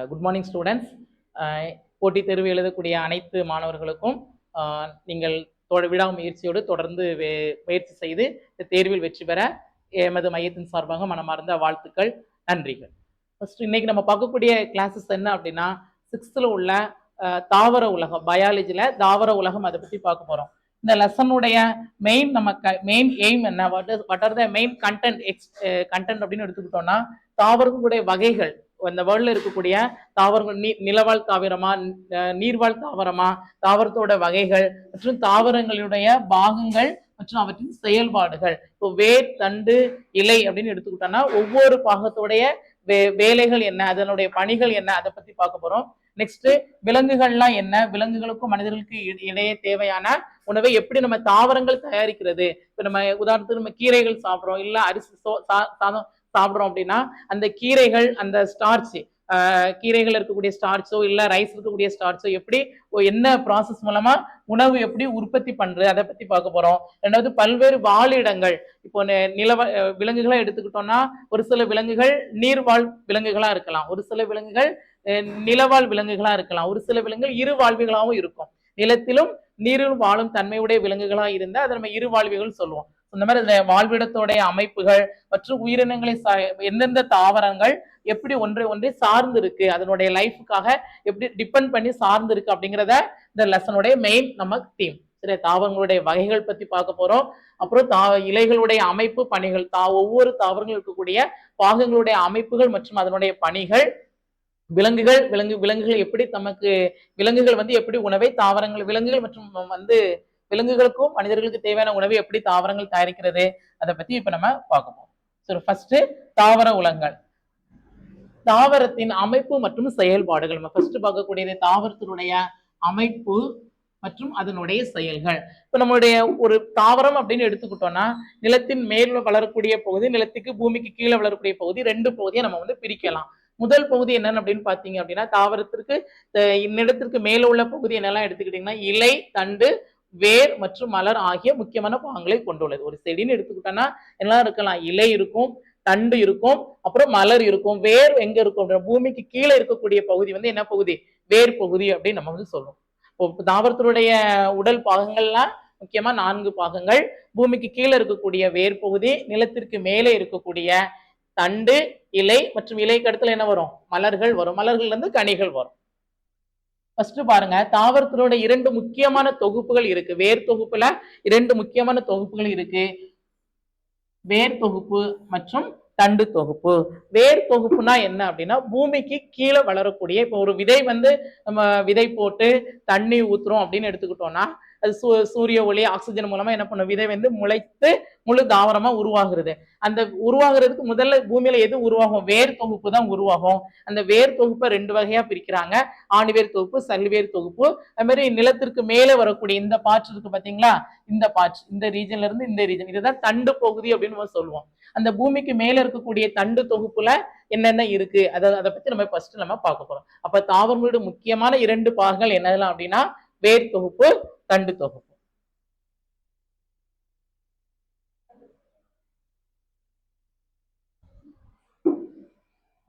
Good morning students. போட்டித் தேர்வு எழுதக்கூடிய அனைத்து மாணவர்களுக்கும் நீங்கள் விடாமுயற்சியோடு தொடர்ந்து முயற்சி செய்து இந்த தேர்வில் வெற்றி பெற எமது மையத்தின் சார்பாக மனமார்ந்த வாழ்த்துக்கள், நன்றிகள். ஃபர்ஸ்ட் இன்னைக்கு நம்ம பார்க்கக்கூடிய கிளாஸஸ் என்ன அப்படின்னா, 6th உள்ள தாவர உலகம், பயாலஜியில் தாவர உலகம், அதை பற்றி பார்க்க போகிறோம். இந்த லெசனுடைய மெயின் எய்ம் என்ன, what are the main content அப்படின்னு எடுத்துக்கிட்டோம்னா, தாவரங்களுடைய வகைகள், இந்த வேர்ல்ட்ல இருக்கக்கூடிய தாவரங்கள் நிலவாழ் தாவரமா, நீர்வாழ் தாவரமா, தாவரத்தோட வகைகள் மற்றும் தாவரங்களுடைய பாகங்கள் மற்றும் அவற்றின் செயல்பாடுகள். இப்போ வேர், தண்டு, இலை அப்படின்னு எடுத்துக்கிட்டோம்னா ஒவ்வொரு பாகத்தோடைய வேலைகள் என்ன, அதனுடைய பணிகள் என்ன, அதை பத்தி பார்க்க போறோம். நெக்ஸ்ட் விலங்குகள்லாம் என்ன, விலங்குகளுக்கும் மனிதர்களுக்கு இடையே தேவையான உணவை எப்படி நம்ம தாவரங்கள் தயாரிக்கிறது. இப்ப நம்ம உதாரணத்துக்கு நம்ம கீரைகள் சாப்பிட்றோம், இல்ல அரிசி சாதம் சாப்பிட்றோம் அப்படின்னா அந்த கீரைகள், அந்த ஸ்டார்ச், கீரைகள் இருக்கக்கூடிய ஸ்டார்ச்சோ இல்ல ரைஸ் இருக்கக்கூடிய ஸ்டார்ச்சோ எப்படி என்ன ப்ராசஸ் மூலமா உணவு எப்படி உற்பத்தி பண்றது, அதை பத்தி பார்க்க போறோம். ரெண்டாவது பல்வேறு வாழிடங்கள். இப்போ விலங்குகளை எடுத்துக்கிட்டோம்னா ஒரு சில விலங்குகள் நீர்வாழ் விலங்குகளா இருக்கலாம், ஒரு சில விலங்குகள் நிலவாழ் விலங்குகளா இருக்கலாம், ஒரு சில விலங்குகள் இரு வாழ்விகளாகவும் இருக்கும். நிலத்திலும் நீரில் வாழும் தன்மையுடைய விலங்குகளா இருந்தா அதை நம்ம இரு வாழ்விகள் சொல்லுவோம். இந்த மாதிரி இந்த வாழ்விடத்தோடைய அமைப்புகள் மற்றும் உயிரினங்களை எந்தெந்த தாவரங்கள் எப்படி ஒன்றை சார்ந்து இருக்கு, அதனுடைய லைஃபுக்காக எப்படி டிபெண்ட் பண்ணி சார்ந்து இருக்கு அப்படிங்கிறத இந்த லெசனுடைய மெயின் நம்ம தீம். சரி, தாவரங்களுடைய வகைகள் பத்தி பார்க்க போறோம். அப்புறம் இலைகளுடைய அமைப்பு, பணிகள், ஒவ்வொரு தாவரங்கள் இருக்கக்கூடிய பாகங்களுடைய அமைப்புகள் மற்றும் அதனுடைய பணிகள், விலங்குகள் எப்படி நமக்கு விலங்குகள் எப்படி உணவை தாவரங்கள், விலங்குகள் மற்றும் விலங்குகளுக்கும் மனிதர்களுக்கு தேவையான உணவை எப்படி தாவரங்கள் தயாரிக்கிறது, அதை பத்தி இப்ப நம்ம பார்க்கணும். சரி, ஃபர்ஸ்ட் தாவர உலகங்கள், தாவரத்தின் அமைப்பு மற்றும் செயல்பாடுகள். நம்ம ஃபர்ஸ்ட் பார்க்கக்கூடியது தாவரத்தினுடைய அமைப்பு மற்றும் அதனுடைய செயல்கள். இப்ப நம்மளுடைய ஒரு தாவரம் அப்படின்னு எடுத்துக்கிட்டோம்னா, நிலத்தின் மேல் வளரக்கூடிய பகுதி, நிலத்துக்கு பூமிக்கு கீழே வளரக்கூடிய பகுதி, ரெண்டு பகுதியை நம்ம பிரிக்கலாம். முதல் பகுதி என்னன்னு அப்படின்னு பாத்தீங்க அப்படின்னா, தாவரத்திற்கு நிலத்திற்கு மேல உள்ள பகுதி என்னெல்லாம் எடுத்துக்கிட்டீங்கன்னா இலை, தண்டு, வேர் மற்றும் மலர் ஆகிய முக்கியமான பாகங்களை கொண்டுள்ளது. ஒரு செடின்னு எடுத்துக்கிட்டோம்னா எல்லாம் இருக்கலாம், இலை இருக்கும், தண்டு இருக்கும், அப்புறம் மலர் இருக்கும். வேர் எங்க இருக்கும், பூமிக்கு கீழே இருக்கக்கூடிய பகுதி என்ன பகுதி, வேர் பகுதி அப்படின்னு நம்ம சொல்லுவோம். தாவரத்தினுடைய உடல் பாகங்கள்லாம் முக்கியமா 4 பாகங்கள். பூமிக்கு கீழே இருக்கக்கூடிய வேர் பகுதி, நிலத்திற்கு மேலே இருக்கக்கூடிய தண்டு, இலை மற்றும் இலைக்கு இடத்துல என்ன வரும், மலர்கள் வரும், மலர்கள்ல இருந்து கனிகள் வரும். ஃபர்ஸ்ட் பாருங்க, தாவரத்தினோட 2 முக்கியமான தொகுப்புகள் இருக்கு. வேர் தொகுப்புல 2 முக்கியமான தொகுப்புகள் இருக்கு, வேர் தொகுப்பு மற்றும் தண்டு தொகுப்பு. வேர் தொகுப்புனா என்ன அப்படின்னா, பூமிக்கு கீழே வளரக்கூடிய, இப்போ ஒரு விதை நம்ம விதை போட்டு தண்ணி ஊத்துறோம் அப்படின்னு எடுத்துக்கிட்டோம்னா, அது சூரிய ஒளி, ஆக்சிஜன் மூலமா என்ன பண்ணும், விதை முளைத்து முழு தாவரமா உருவாகிறது. அந்த உருவாகிறதுக்கு முதல்ல பூமியில எது உருவாகும், வேர் தொகுப்பு தான் உருவாகும். அந்த வேர் தொகுப்பை 2 வகையா பிரிக்கிறாங்க, ஆணிவேர் தொகுப்பு, சல்வேர் தொகுப்பு. அது மாதிரி நிலத்திற்கு மேலே வரக்கூடிய இந்த பாற்று இருக்கு பாத்தீங்களா, இந்த பாற்று, இந்த ரீஜன்ல இருந்து இந்த ரீஜன், இதுதான் தண்டு பகுதி அப்படின்னு சொல்லுவோம். அந்த பூமிக்கு மேல இருக்கக்கூடிய தண்டு தொகுப்புல என்னென்ன இருக்கு, அதை பத்தி நம்ம ஃபர்ஸ்ட் நம்ம பார்க்க போறோம். அப்ப தாவரங்களோட முக்கியமான 2 பாகங்கள் என்னெல்லாம் அப்படின்னா வேர் தொகுப்பு, தண்டு தொகுப்பு.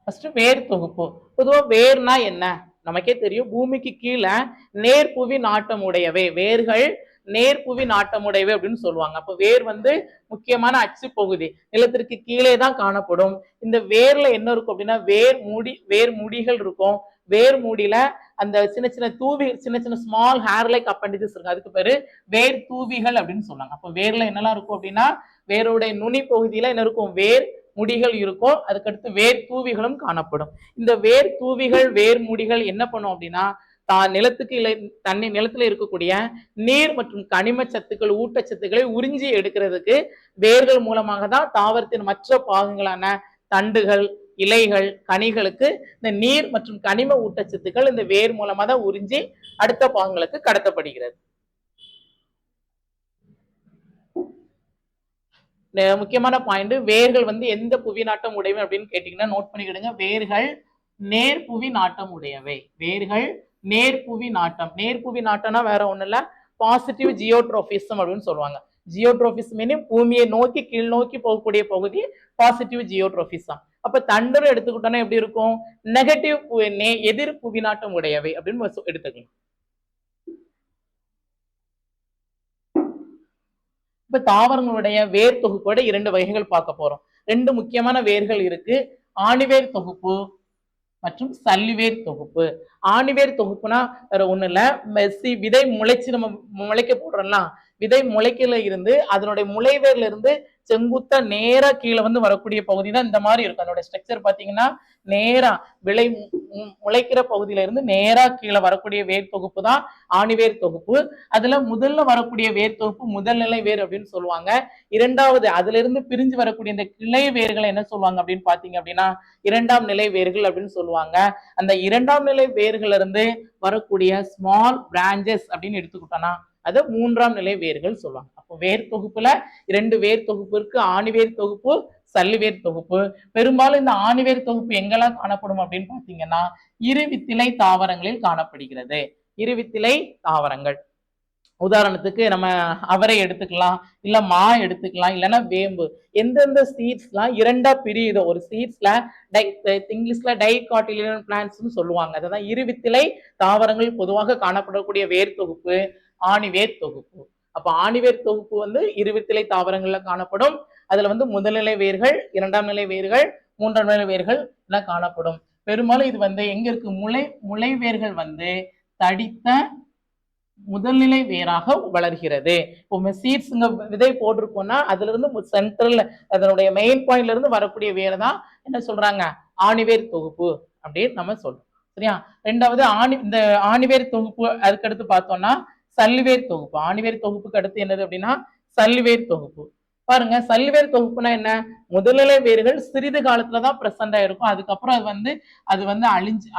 ஃபர்ஸ்ட் வேர் தொகுப்பு. பொதுவா வேர்னா என்ன நமக்கே தெரியும், பூமிக்கு கீழே நேர்புவி நாட்டம் உடையவை, வேர்கள் நேர்புவி நாட்டமுடையவை அப்படின்னு சொல்லுவாங்க. அப்ப வேர் முக்கியமான அச்சு பகுதி நிலத்திற்கு கீழே தான் காணப்படும். இந்த வேர்ல என்ன இருக்கும் அப்படின்னா வேர் முடிகள் இருக்கும். வேர் மூடியில அந்த சின்ன சின்ன ஸ்மால் ஹேர் லைக் அப்பெண்டிசஸ் இருக்கு, அதுக்கு பேரு வேர் தூவிகள் அப்படின்னு சொல்லுவாங்க. அப்ப வேர்ல என்னெல்லாம் இருக்கும் அப்படின்னா, வேருடைய நுனி பகுதியில என்ன இருக்கும், வேர் முடிகள் இருக்கும், அதுக்கடுத்து வேர் தூவிகளும் காணப்படும். இந்த வேர் தூவிகள், வேர் முடிகள் என்ன பண்ணும் அப்படின்னா, நிலத்துக்கு நிலத்துல இருக்கக்கூடிய நீர் மற்றும் கனிம சத்துக்கள், ஊட்டச்சத்துக்களை உறிஞ்சி எடுக்கிறதுக்கு வேர்கள் மூலமாக தான் தாவரத்தின் மற்ற பாகங்களான தண்டுகள், இலைகள், கனிகளுக்கு இந்த நீர் மற்றும் கனிம ஊட்டச்சத்துக்கள் இந்த வேர் மூலமா தான் உறிஞ்சி அடுத்த பாகங்களுக்கு கடத்தப்படுகிறது. முக்கியமான பாயிண்ட், வேர்கள் எந்த புவி நாட்டம் உடையவை அப்படின்னு கேட்டீங்கன்னா நோட் பண்ணிக்கிடுங்க. வேர்கள் நேர்புவி நாட்டம் உடையவை. வேர்கள் நேர்புவி நாட்டம். நேர்புவி நாட்டம்னா வேற ஒண்ணு இல்ல, பாசிட்டிவ் ஜியோட்ரோபிசம் அப்படின்னு சொல்லுவாங்க. ஜியோட்ரோபிசம் மீனிங் பூமியை நோக்கி கீழ் நோக்கி போகக்கூடிய பகுதி பாசிட்டிவ் ஜியோட்ரோபிசம். அப்ப தண்டுன்னு எடுத்துக்கிட்டோம்னா எப்படி இருக்கும்? நெகட்டிவ் எதிர் புவிநாட்டம் உடையவை அப்படின்னு எடுத்துக்கலாம். இப்ப தாவரங்களுடைய வேர் தொகுப்போட 2 வகைகள் பார்க்க போறோம். 2 முக்கியமான வேர்கள் இருக்கு. ஆணிவேர் தொகுப்பு மற்றும் சல்லிவேர் தொகுப்பு. ஆணிவேர் தொகுப்புனா வேற ஒண்ணு இல்ல, விதை முளைச்சு நம்ம முளைக்க போடுறோம்லாம், விதை முளைக்கல இருந்து அதனுடைய முளைவேர்ல இருந்து செங்குத்தா நேரா கீழே வந்து வரக்கூடிய பகுதி தான் இந்த மாதிரி இருக்கும். அதோட ஸ்ட்ரக்சர் பாத்தீங்கன்னா நேரா விளை முளைக்கிற பகுதியில இருந்து நேரா கீழே வரக்கூடிய வேர் தொகுப்பு தான் ஆணிவேர் தொகுப்பு. அதுல முதல்ல வரக்கூடிய வேர் தொகுப்பு முதல்நிலை வேர் அப்படின்னு சொல்லுவாங்க. இரண்டாவது அதுல இருந்து பிரிஞ்சு வரக்கூடிய இந்த கிளை வேர்களை என்ன சொல்லுவாங்க அப்படின்னு பாத்தீங்க அப்படின்னா இரண்டாம் நிலை வேர்கள் அப்படின்னு சொல்லுவாங்க. அந்த இரண்டாம் நிலை வேர்கள் இருந்து வரக்கூடிய ஸ்மால் பிரான்சஸ் அப்படின்னு எடுத்துக்கிட்டோம்னா அது மூன்றாம் நிலை வேர்கள் சொல்லுவாங்க. அப்போ வேர் தொகுப்புல 2 வேர் தொகுப்பு இருக்கு, ஆணிவேர் தொகுப்பு, சல்லிவேர் தொகுப்பு. பெரும்பாலும் இந்த ஆணிவேர் தொகுப்பு எங்கெல்லாம் காணப்படும் அப்படின்னு பாத்தீங்கன்னா இருவித்திலை தாவரங்களில் காணப்படுகிறது. இருவித்திலை தாவரங்கள், உதாரணத்துக்கு நம்ம அவரை எடுத்துக்கலாம், இல்ல மா எடுத்துக்கலாம், இல்லைன்னா வேம்பு. எந்தெந்த சீட்ஸ்லாம் இரண்டா பிரியுதோ, ஒரு சீட்ஸ்ல இங்கிலீஷ்ல டைகாட்டிலியன் பிளான்ட்ஸ்னு சொல்லுவாங்க. அதான் இருவித்திலை தாவரங்கள் பொதுவாக காணப்படக்கூடிய வேர் தொகுப்பு ஆணிவேர் தொகுப்பு. அப்ப ஆணிவேர் தொகுப்பு வந்து இருவித்திலை தாவரங்கள்ல காணப்படும். அதுல வந்து முதல்நிலை வேர்கள், இரண்டாம் நிலை வேர்கள், மூன்றாம் நிலை வேர்கள் எல்லாம் காணப்படும். பெரும்பாலும் இது வந்து எங்க இருக்கு? முளை வேர்கள் வந்து தடித்த முதல்நிலை வேராக வளர்கிறது. இப்போ சீட்ஸ் விதை போட்டிருக்கோம்னா அதுல இருந்து சென்ட்ரல் அதனுடைய மெயின் பாயிண்ட்ல இருந்து வரக்கூடிய வேர் தான் என்ன சொல்றாங்க? ஆணிவேர் தொகுப்பு அப்படின்னு நம்ம சொல்றோம். சரியா? ரெண்டாவது இந்த ஆணிவேர் தொகுப்பு. அதுக்கடுத்து பார்த்தோம்னா சல்லிவேர் தொகுப்பு. ஆணிவேர் தொகுப்புக்கு அடுத்து என்னது அப்படின்னா சல்லிவேர் தொகுப்பு. பாருங்க, சல்லிவேர் தொகுப்புனா என்ன? முதல்நிலை வேர்கள் சிறிது காலத்துலதான் பிரசன்ட் ஆயிருக்கும். அதுக்கப்புறம் அது வந்து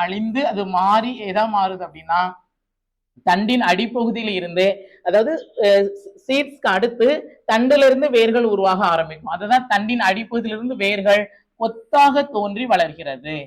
அழிந்து அது மாறி எதா மாறுது அப்படின்னா தண்டின் அடிப்பகுதியில இருந்து, அதாவது சீட்ஸ்க்கு அடுத்து தண்டுல இருந்து வேர்கள் உருவாக ஆரம்பிக்கும். அதுதான் தண்டின் அடிப்பகுதியிலிருந்து வேர்கள் கொத்தாக தோன்றி வளர்கிறது.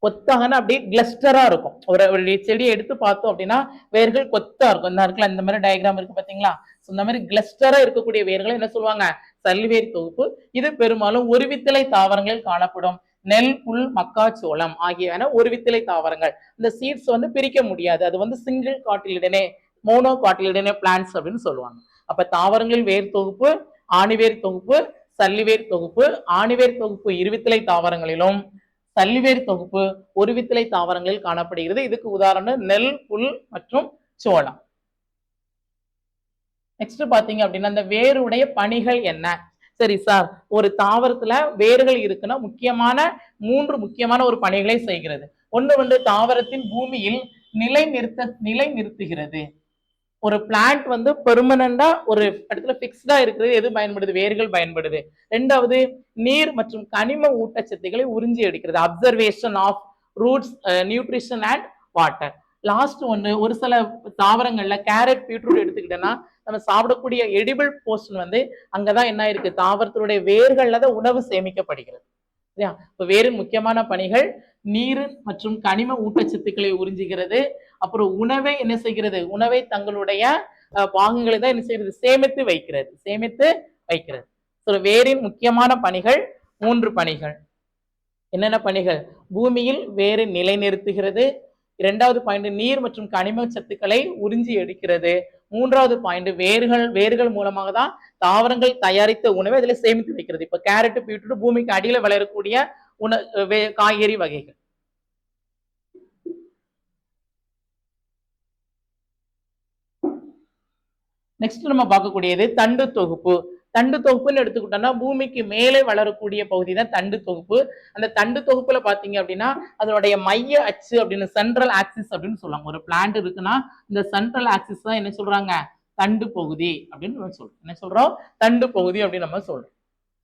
கொத்தாகனா அப்படியே கிளஸ்டரா இருக்கும். ஒரு செடியை எடுத்து பார்த்தோம் அப்படின்னா வேர்கள் கொத்தா இருக்கும். இந்த இருக்குல்ல, இந்த மாதிரி டயக்ராம் இருக்கு பாத்தீங்களா? இந்த மாதிரி கிளஸ்டரா இருக்கக்கூடிய வேர்களை என்ன சொல்லுவாங்க? சல்லிவேர் தொகுப்பு. இது பெரும்பாலும் ஒருவித்திலை தாவரங்களில் காணப்படும். நெல், புல், மக்காச்சோளம் ஆகியன ஒருவித்திலை தாவரங்கள். இந்த சீட்ஸ் வந்து பிரிக்க முடியாது. அது வந்து சிங்கிள் காட்டிலிடனே, மோனோ காட்டிலிடனே பிளான்ட்ஸ் அப்படின்னு சொல்லுவாங்க. அப்ப தாவரங்களில் வேர் தொகுப்பு, ஆணிவேர் தொகுப்பு, சல்லிவேர் தொகுப்பு. ஆணிவேர் தொகுப்பு இருவித்திலை தாவரங்களிலும், சல்லிவேர் தொகுப்பு ஒருவித்திலை தாவரங்களில் காணப்படுகிறது. இதுக்கு உதாரணம் நெல், புல் மற்றும் சோளம். நெக்ஸ்ட் பாத்தீங்க அப்படின்னா இந்த வேருடைய பணிகள் என்ன? சரி சார், ஒரு தாவரத்துல வேர்கள் இருக்குன்னா முக்கியமான 3 முக்கியமான ஒரு பணிகளை செய்கிறது. ஒண்ணு வந்து தாவரத்தின் பூமியில் நிலைநிறுத்துகிறது. ஒரு பிளான்ட் வந்து பெர்மனண்டா ஒரு இடத்துல பிக்ஸ்டா இருக்கிறது எது பயன்படுது? வேர்கள் பயன்படுது. ரெண்டாவது நீர் மற்றும் கனிம ஊட்டச்சத்துக்களை உறிஞ்சி எடுக்கிறது. Observation of roots, nutrition and water. Last ஒன்று, ஒரு சில தாவரங்கள்ல கேரட், பீட்ரூட் எடுத்துக்கிட்டோம்னா நம்ம சாப்பிடக்கூடிய எடிபிள் போர்ஷன் வந்து அங்கதான் என்ன இருக்கு? தாவரத்தினுடைய வேர்கள்ல தான் உணவு சேமிக்கப்படுகிறது. சரியா? இப்ப வேரின் முக்கியமான பணிகள் நீர் மற்றும் கனிம ஊட்டச்சத்துக்களை உறிஞ்சுகிறது. அப்புறம் உணவை என்ன செய்கிறது? உணவை தங்களுடைய பாகங்களை தான் என்ன செய்கிறது? சேமித்து வைக்கிறது. வேரின் முக்கியமான பணிகள் 3 பணிகள். என்னென்ன பணிகள்? பூமியில் வேரை நிலைநிறுத்துகிறது. இரண்டாவது பாயிண்ட் நீர் மற்றும் கனிம சத்துக்களை உறிஞ்சி எடுக்கிறது. மூன்றாவது பாயிண்ட் வேர்கள் மூலமாக தான் தாவரங்கள் தயாரித்த உணவை அதில் சேமித்து வைக்கிறது. இப்ப கேரட், பீட்ரூட் பூமிக்கு அடியில வளரக்கூடிய காய்கறி வகைகள். நெக்ஸ்ட் நம்ம பார்க்கக்கூடியது தண்டு தொகுப்பு. தண்டு தொகுப்புன்னு எடுத்துக்கிட்டோம்னா பூமிக்கு மேலே வளரக்கூடிய பகுதி தான் தண்டு தொகுப்பு. அந்த தண்டு தொகுப்புல பாத்தீங்க அப்படின்னா அதனுடைய மைய அச்சு அப்படின்னு சென்ட்ரல் ஆக்சிஸ் அப்படின்னு சொல்லுவாங்க. ஒரு பிளான்ட் இருக்குன்னா இந்த சென்ட்ரல் ஆக்சிஸ் தான் என்ன சொல்றாங்க? தண்டு பகுதி அப்படின்னு நம்ம சொல்றோம். என்ன சொல்றோம்? தண்டு பகுதி அப்படின்னு நம்ம சொல்றோம்.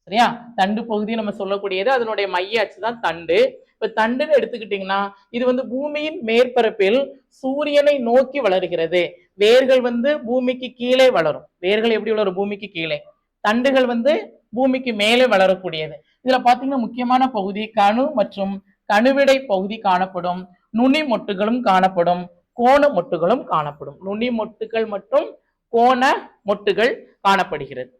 சரியா? தண்டு பகுதி நம்ம சொல்லக்கூடியது அதனுடைய மைய அச்சு தான் தண்டு. இப்ப தண்டுன்னு எடுத்துக்கிட்டீங்கன்னா இது வந்து பூமியின் மேற்பரப்பில் சூரியனை நோக்கி வளர்கிறது. வேர்கள் வந்து பூமிக்கு கீழே வளரும். வேர்கள் எப்படி வளரும்? பூமிக்கு கீழே. தண்டுகள் வந்து பூமிக்கு மேலே வளரக்கூடியது. இதுல பாத்தீங்கன்னா முக்கியமான பகுதி கணு மற்றும் கணுவிடை பகுதி காணப்படும். நுனி மொட்டுகளும் காணப்படும், கோண மொட்டுகளும் காணப்படும். நுனி மொட்டுகள் மற்றும் கோண மொட்டுகள் காணப்படுகிறது.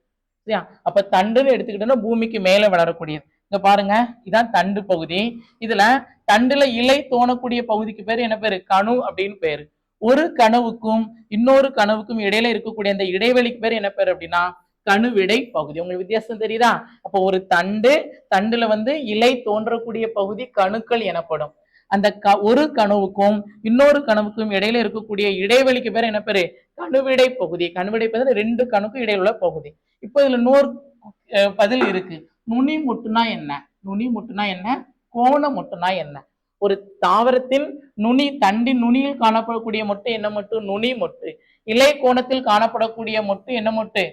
சரியா? அப்ப தண்டுன்னு எடுத்துக்கிட்டோம்னா பூமிக்கு மேலே வளரக்கூடியது. இங்க பாருங்க, இதான் தண்டு பகுதி. இதுல தண்டுல இலை தோணக்கூடிய பகுதிக்கு பேரு என்ன பேரு? கணு அப்படின்னு பேரு. ஒரு கணுவுக்கும் இன்னொரு கணுவுக்கும் இடையில இருக்கக்கூடிய அந்த இடைவெளிக்கு பேர் என்ன பேரு அப்படின்னா கணுவிடை பகுதி. உங்களுக்கு வித்தியாசம் தெரியுதா? அப்போ ஒரு தண்டுல வந்து இலை தோன்றக்கூடிய பகுதி கணுக்கள் எனப்படும். அந்த ஒரு கணுவுக்கும் இன்னொரு கணுவுக்கும் இடையில இருக்கக்கூடிய இடைவெளிக்கு பேர் என்ன பேரு? கணுவிடை பகுதி. கணுவிடை பகுதி ரெண்டு கணுக்கும் இடையில உள்ள பகுதி. இப்போ இதுல இன்னொரு பதில் இருக்கு. நுனி முட்டுனா என்ன? நுனி முட்டுனா என்ன? கோண முட்டுனா என்ன? ஒரு தாவரத்தின் நுனி, தண்டின் நுனியில் காணப்படக்கூடிய மொட்டு என்ன மொட்டு? நுனி மொட்டு. இலை கோணத்தில் காணப்படக்கூடிய மொட்டு என்ன மொட்டு?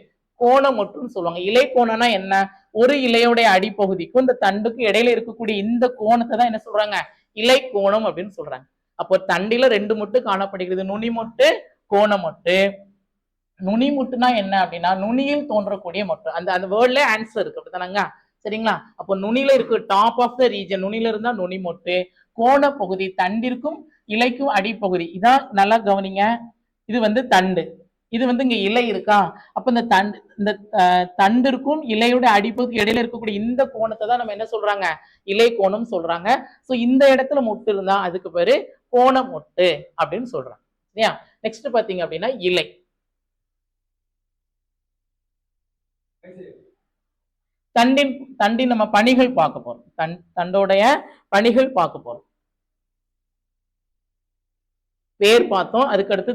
கோண மொட்டுன்னு சொல்லுவாங்க. இலை கோணம்னா என்ன? ஒரு இலையோடைய அடிப்பகுதிக்கும் இந்த தண்டுக்கும் இடையில இருக்கக்கூடிய இந்த கோணத்தை தான் என்ன சொல்றாங்க? இலை கோணம் அப்படின்னு சொல்றாங்க. அப்போ தண்டில ரெண்டு மொட்டு காணப்படுகிறது. நுனி மொட்டு, கோண மொட்டு. நுனி முட்டுனா என்ன அப்படின்னா நுனியில் தோன்றக்கூடிய மொட்டு. அந்த வேர்ட்ல ஆன்சர் இருக்கு, அப்படித்தானங்க? சரிங்களா? அப்போ நுனியில இருக்கு, டாப் ஆஃப் த ரீஜன், நுனியில இருந்தா நுனி மொட்டு. கோண பகுதி தண்டிற்கும் இலைக்கும் அடிப்பகுதி. இதான் நல்லா கவனிங்க. இது வந்து தண்டு, இது வந்து இங்க இலை இருக்கா? அப்ப இந்த தண்டிற்கும் இலையோட அடிப்பகுதி இடையில இருக்கக்கூடிய இந்த கோணத்தை தான் நம்ம என்ன சொல்றாங்க? இலை கோணம் சொல்றாங்க. சோ இந்த இடத்துல மொட்டு இருந்தா அதுக்கு பேரு கோண மொட்டு அப்படின்னு சொல்றாங்க. சரியா? நெக்ஸ்ட் பாத்தீங்க அப்படின்னா இலை. தண்டின் நம்ம பணிகள் பார்க்க போறோம். தண்டோடைய பணிகள் பார்க்க போறோம். வேர் பார்த்தோம், அதுக்கடுத்து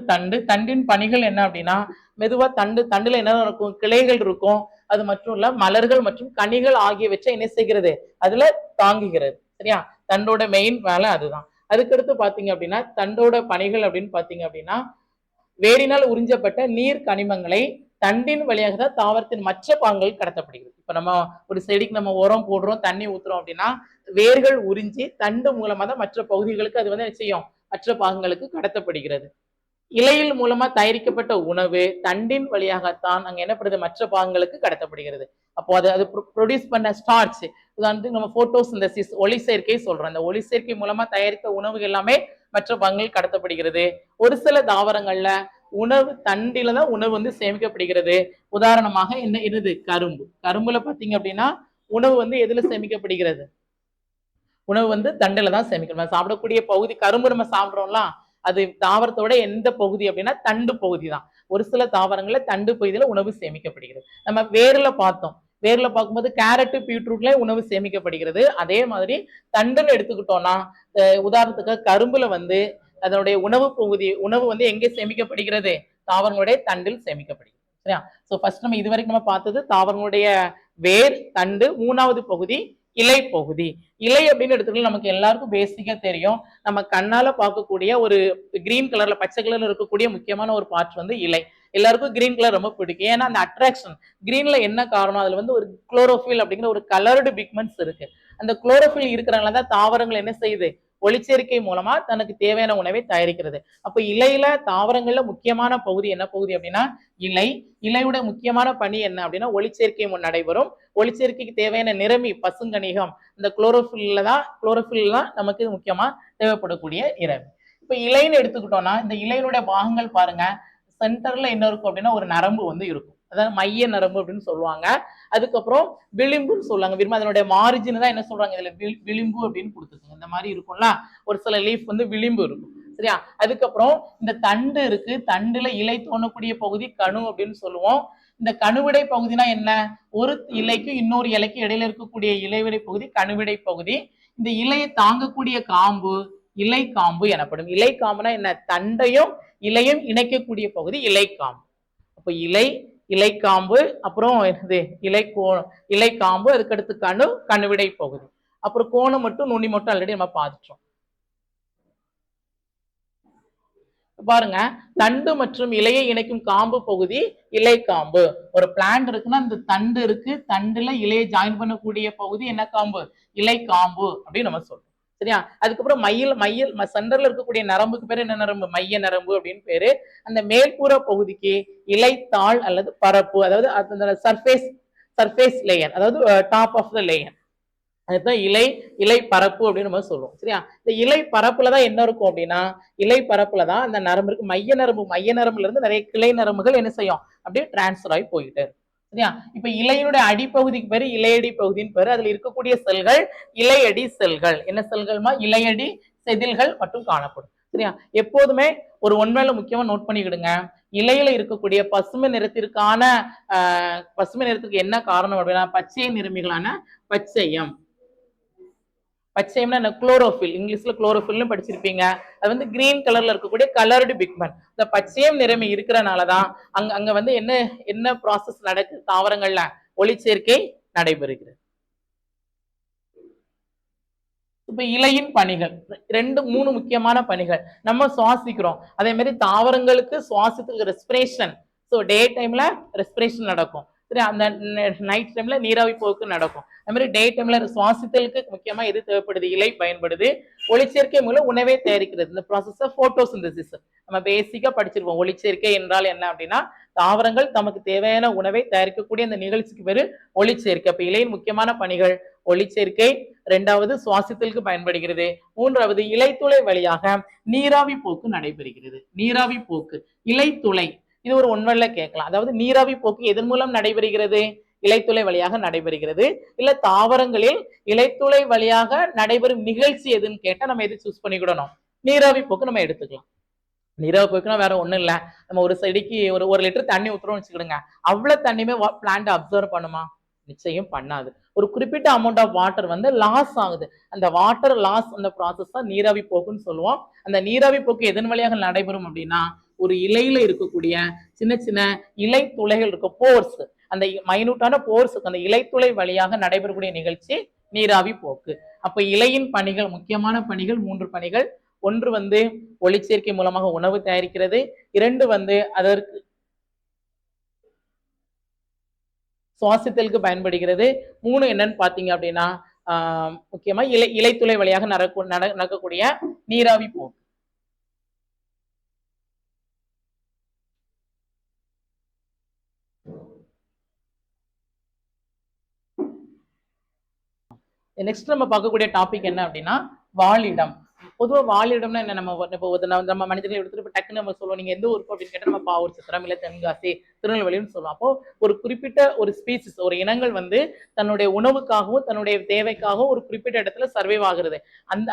தண்டின் பணிகள் என்ன அப்படின்னா மெதுவா தண்டுல என்ன இருக்கும்? கிளைகள் இருக்கும். அது மட்டும் இல்ல மலர்கள் மற்றும் கனிகள் ஆகியவற்றை என்ன செய்கிறது? அதுல தாங்குகிறது. சரியா? தண்டோட மெயின் வேலை அதுதான். அதுக்கடுத்து பாத்தீங்க அப்படின்னா தண்டோட பணிகள் அப்படின்னு பாத்தீங்க அப்படின்னா வேரினால் உறிஞ்சப்பட்ட நீர் கனிமங்களை தண்டின் வழியாக தான் தாவரத்தின் மற்ற பாகங்கள் கடத்தப்படுகிறது. இப்ப நம்ம ஒரு செடிக்கு நம்ம உரம் போடுறோம், தண்ணி ஊத்துறோம் அப்படின்னா வேர்கள் உறிஞ்சி தண்டு மூலமா தான் மற்ற பகுதிகளுக்கு அது வந்து என்ன செய்யும்? மற்ற பாகங்களுக்கு கடத்தப்படுகிறது. இலையில் மூலமா தயாரிக்கப்பட்ட உணவு தண்டின் வழியாகத்தான் அங்க என்னப்படுது? மற்ற பாகங்களுக்கு கடத்தப்படுகிறது. அப்போ அது ப்ரொடியூஸ் பண்ண ஸ்டார்ச், உதாரணத்துக்கு நம்ம போட்டோசிந்தசிஸ், ஒளி சேர்க்கை சொல்றோம். அந்த ஒளி சேர்க்கை மூலமா தயாரித்த உணவு எல்லாமே மற்ற பாகங்கள் கடத்தப்படுகிறது. ஒரு சில தாவரங்கள்ல உணவு தண்டில தான் உணவு வந்து சேமிக்கப்படுகிறது. உதாரணமாக என்ன இருது? கரும்பு. கரும்புல பாத்தீங்க அப்படின்னா உணவு வந்து எதுல சேமிக்கப்படுகிறது? உணவு வந்து தண்டுல தான் சேமிக்கணும். சாப்பிடக்கூடிய பகுதி கரும்பு நம்ம சாப்பிடுறோம்ல, அது தாவரத்தோட எந்த பகுதி அப்படின்னா தண்டு பகுதி தான். ஒரு சில தாவரங்கள்ல தண்டு பகுதியில உணவு சேமிக்கப்படுகிறது. நம்ம வேர்ல பார்த்தோம். வேர்ல பார்க்கும்போது கேரட், பீட்ரூட்ல உணவு சேமிக்கப்படுகிறது. அதே மாதிரி தண்டுன்னு எடுத்துக்கிட்டோம்னா உதாரணத்துக்கு கரும்புல வந்து அதனுடைய உணவு வந்து எங்கே சேமிக்கப்படுகிறது? தாவரங்களுடைய தண்டில் சேமிக்கப்படுகிறது. சரியா? சோ ஃபர்ஸ்ட் நம்ம இதுவரைக்கும் நம்ம பார்த்தது தாவரங்களுடைய வேர், தண்டு. மூணாவது பகுதி இலை பகுதி. இலை அப்படின்னு எடுத்துக்கலாம், நமக்கு எல்லாருக்கும் பேசிக்கா தெரியும். நம்ம கண்ணால பார்க்கக்கூடிய ஒரு கிரீன் கலர்ல, பச்சை கலர்ல இருக்கக்கூடிய முக்கியமான ஒரு பார்ட் வந்து இலை. எல்லாருக்கும் கிரீன் கலர் ரொம்ப பிடிக்கும். ஏன்னா அந்த அட்ராக்ஷன். கிரீன்ல என்ன காரணம்? அதுல வந்து ஒரு குளோரோஃபில் அப்படிங்கிற ஒரு கலர்டு பிக்மெண்ட்ஸ் இருக்கு. அந்த குளோரோஃபில் இருக்கிறனால தான் தாவரங்கள் என்ன செய்யுது? ஒளிச்சேர்க்கை மூலமா தனக்கு தேவையான உணவை தயாரிக்கிறது. அப்ப இலையில தாவரங்கள்ல முக்கியமான பகுதி என்ன பகுதி அப்படின்னா இலை. இலையோட முக்கியமான பணி என்ன அப்படின்னா ஒளிச்சேர்க்கை நடைபெறும். ஒளிச்சேர்க்கைக்கு தேவையான நிறமி, பசுங்கணிகம், இந்த குளோரோஃபில் தான் நமக்கு முக்கியமா தேவைப்படக்கூடிய நிறமி. இப்ப இலைன்னு எடுத்துக்கிட்டோம்னா இந்த இலையினுடைய பாகங்கள் பாருங்க, சென்டர்ல என்ன இருக்கும் அப்படின்னா ஒரு நரம்பு வந்து இருக்கும். அதாவது மைய நரம்பு அப்படின்னு சொல்லுவாங்க. அதுக்கப்புறம் விளிம்புன்னு சொல்லுவாங்க. விரும்ப அதனுடைய மார்ஜின் தான் என்ன சொல்றாங்க? இதுல விளிம்பு அப்படின்னு கொடுத்துருக்காங்க. இந்த மாதிரி இருக்கும்ல, ஒரு சில லீஃப் வந்து விளிம்பு இருக்கும். சரியா? அதுக்கப்புறம் இந்த தண்டு இருக்கு. தண்டுல இலை தோணக்கூடிய பகுதி கணு அப்படின்னு சொல்லுவோம். இந்த கணுவிடை பகுதினா என்ன? ஒரு இலைக்கும் இன்னொரு இலைக்கும் இடையில இருக்கக்கூடிய இலைவிடை பகுதி கணுவிடை பகுதி. இந்த இலையை தாங்கக்கூடிய காம்பு இலை காம்பு எனப்படும். இலை காம்புனா என்ன? தண்டையும் இலையும் இணைக்கக்கூடிய பகுதி இலை காம்பு. அப்ப இலை காம்பு, அப்புறம் என்னது? இலை காம்பு, அதுக்கடுத்து கணுவிடை பகுதி, அப்புறம் கோணம் மட்டும் நுனி மட்டும் ஆல்ரெடி நம்ம பார்த்துட்டோம். பாருங்க, தண்டு மற்றும் இலையை இணைக்கும் காம்பு பகுதி இலை காம்பு. ஒரு பிளான்ட் இருக்குன்னா அந்த தண்டு இருக்கு, தண்டுல இலையை ஜாயின் பண்ணக்கூடிய பகுதி என்ன காம்பு? இலை காம்பு அப்படின்னு நம்ம சொல்றோம். சரியா? அதுக்கப்புறம் மையில் சென்டர்ல இருக்கக்கூடிய நரம்புக்கு பேரு என்ன நரம்பு? மைய நரம்பு அப்படின்னு பேரு. அந்த மேல்புற பகுதிக்கு இலைத்தாள் அல்லது பரப்பு, அதாவது அந்த சர்ஃபேஸ் லேயர், அதாவது டாப் ஆஃப் த லேயர், அதுதான் இலை பரப்பு அப்படின்னு நம்ம சொல்லுவோம். சரியா? இந்த இலை பரப்புலதான் என்ன இருக்கும் அப்படின்னா இலை பரப்புலதான் அந்த நரம்பு இருக்கு. மைய நரம்புல இருந்து நிறைய கிளை நரம்புகள் என்ன செய்யும்? அப்படியே டிரான்ஸ்பர் ஆகி போயிட்டு. சரியா? இப்ப இலையினுடைய அடிப்பகுதிக்கு பேரு இலையடி பகுதின்னு பேரு. அதுல இருக்கக்கூடிய செல்கள் இலையடி செல்கள். என்ன செல்கள்மா? இலையடி செதில்கள் மட்டும் காணப்படும். சரியா? எப்போதுமே ஒரு ஒன்வேல முக்கியமா நோட் பண்ணிக்கிடுங்க. இலையில இருக்கக்கூடிய பசுமை நிறத்திற்கான பசுமை நிறத்துக்கு என்ன காரணம் அப்படின்னா பச்சை நிறமிகளான பச்சையம். பச்சையம்னா குளோரோஃபில், இங்கிலீஷ்ல குளோரோஃபில்னு படிச்சிருப்பீங்க. அது வந்து கிரீன் கலர்ல இருக்கக்கூடிய கலர்டு பிக்மெண்ட். இந்த பச்சையம் நிறமி இருக்கிறனாலதான் அங்க அங்க வந்து என்ன என்ன ப்ராசஸ் நடக்குது தாவரங்கள்ல? ஒளிச்சேர்க்கை நடைபெறுகிறது. இப்ப இலையின் பணிகள் 2-3 முக்கியமான பணிகள் நம்ம சுவாசிக்கிறோம். அதே மாதிரி தாவரங்களுக்கு சுவாசத்துக்கு ரெஸ்பிரேஷன். ஸோ டே டைம்ல ரெஸ்பிரேஷன் நடக்கும். சரி, அந்த நைட் டைம்ல நீராவி போக்கு நடக்கும். அது மாதிரி டே டைம்ல சுவாசித்தலுக்கு முக்கியமா எது தேவைப்படுது? இலை பயன்படுது. ஒளிச்சேர்க்கை மூலம் உணவை தயாரிக்கிறது. இந்த ப்ராசஸ் போட்டோசிந்தசிஸ் நம்ம பேசிக்கா படிச்சிருப்போம். ஒளிச்சேர்க்கை என்றால் என்ன அப்படின்னா தாவரங்கள் தமக்கு தேவையான உணவை தயாரிக்கக்கூடிய அந்த நிகழ்ச்சிக்கு பேரு ஒளிச்சேர்க்கை. அப்ப இலையின் முக்கியமான பணிகள் ஒளிச்சேர்க்கை, இரண்டாவது சுவாசித்தலுக்கு பயன்படுகிறது, மூன்றாவது இலைத்துளை வழியாக நீராவி போக்கு நடைபெறுகிறது. நீராவி போக்கு, இலைத்துளை, இது ஒரு ஒன்வெல்ல கேட்கலாம். அதாவது நீராவி போக்கு எதன் மூலம் நடைபெறுகிறது? இலைத்துளை வழியாக நடைபெறுகிறது. இல்ல தாவரங்களில் இலைத்துளை வழியாக நடைபெறும் நிகழ்ச்சி எதுன்னு கேட்டா நம்ம எது சூஸ் பண்ணிக்கிடணும்? நீராவி போக்கு நம்ம எடுத்துக்கலாம். நீராவி போக்குன்னா வேற ஒண்ணும் இல்ல. நம்ம ஒரு செடிக்கு ஒரு லிட்டர் தண்ணி ஊத்துறோம்னு வச்சுக்கிடுங்க. அவ்வளவு தண்ணியுமே பிளான்ட் அப்சர்வ் பண்ணுமா? நிச்சயம் பண்ணாது. ஒரு குறிப்பிட்ட அமௌண்ட் ஆஃப் வாட்டர் வந்து லாஸ் ஆகுது. அந்த வாட்டர் லாஸ் அந்த ப்ராசஸ் தான் நீராவி போக்குன்னு சொல்லுவோம். அந்த நீராவி போக்கு எதன் வழியாக நடைபெறும் அப்படின்னா ஒரு இலையில இருக்கக்கூடிய சின்ன சின்ன இலை துளைகள் இருக்க போர்ஸ், அந்த மைனூட்டான போர்ஸ் அந்த இலைத்துளை வழியாக நடைபெறக்கூடிய நிகழ்ச்சி நீராவி போக்கு. அப்ப இலையின் பணிகள், முக்கியமான பணிகள் 3 பணிகள். ஒன்று வந்து ஒளிச்சேர்க்கை மூலமாக உணவு தயாரிக்கிறது. 2 வந்து அதற்கு சுவாசித்தலுக்கு பயன்படுகிறது. 3 என்னன்னு பாத்தீங்க அப்படின்னா முக்கியமா இலைத்துளை வழியாக நடக்கக்கூடிய நீராவி போக்கு. நெக்ஸ்ட் நம்ம பார்க்கக்கூடிய டாபிக் என்ன அப்படின்னா வாழிடம். பொதுவாக வாழிடம்னா என்ன? நம்ம மனிதர்களை எடுத்துட்டு டக்குன்னு நம்ம சொல்லுவோம், நீங்க எந்த ஊருக்கு அப்படின்னு கேட்டால் நம்ம பாவூர் சித்திரம் இல்ல தென்காசி திருநெல்வேலின்னு சொல்லுவோம். அப்போ ஒரு குறிப்பிட்ட ஒரு ஸ்பீசிஸ், ஒரு இனங்கள் வந்து தன்னுடைய உணவுக்காகவும் தன்னுடைய தேவைக்காகவும் ஒரு குறிப்பிட்ட இடத்துல சர்வைவ் ஆகுறது.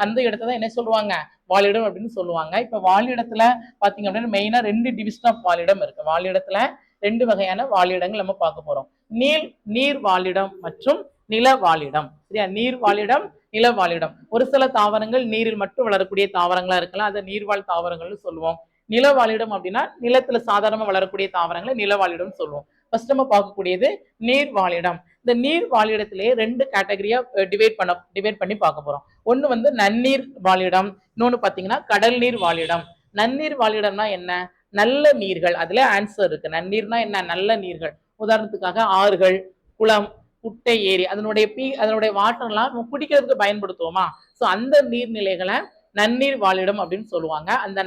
அந்த இடத்த தான் என்ன சொல்லுவாங்க? வாழிடம் அப்படின்னு சொல்லுவாங்க. இப்ப வாழிடத்துல பாத்தீங்க அப்படின்னா மெயினா 2 டிவிஷன் ஆஃப் வாழிடம் இருக்கு. வாழிடத்துல 2 வகையான வாழிடங்கள் நம்ம பார்க்க போறோம். நீர் வாழிடம் மற்றும் நில வாழிடம். சரியா? நீர் வாழிடம், நில வாழிடம். ஒரு சில தாவரங்கள் நீரில் மட்டும் வளரக்கூடிய தாவரங்களா இருக்கலாம், அதை நீர்வாழ் தாவரங்கள்னு சொல்லுவோம். நில வாழிடம் அப்படின்னா நிலத்துல சாதாரணமா வளரக்கூடிய தாவரங்களை நில வாழிடம் சொல்லுவோம். ஃபர்ஸ்ட் நம்ம பார்க்கக்கூடியது நீர் வாழிடம். இந்த நீர் வாழிடத்திலேயே 2 கேட்டகரியா டிவைட் பண்ணி பார்க்க போறோம். ஒண்ணு வந்து நன்னீர் வாழிடம், இன்னொன்னு பாத்தீங்கன்னா கடல் நீர் வாழிடம். நன்னீர் வாழிடம்னா என்ன? நல்ல நீர்கள். அதுல ஆன்சர் இருக்கு. நன்னீர்னா என்ன? நல்ல நீர்கள். உதாரணத்துக்காக ஆறுகள், குளம், குட்டை, ஏரி, அதனுடைய வாட்டர்லாம் நம்ம குடிக்கிறதுக்கு பயன்படுத்துவோமா? சோ அந்த நீர்நிலைகளை நன்னீர் வாழிடம் அப்படின்னு சொல்லுவாங்க. அந்த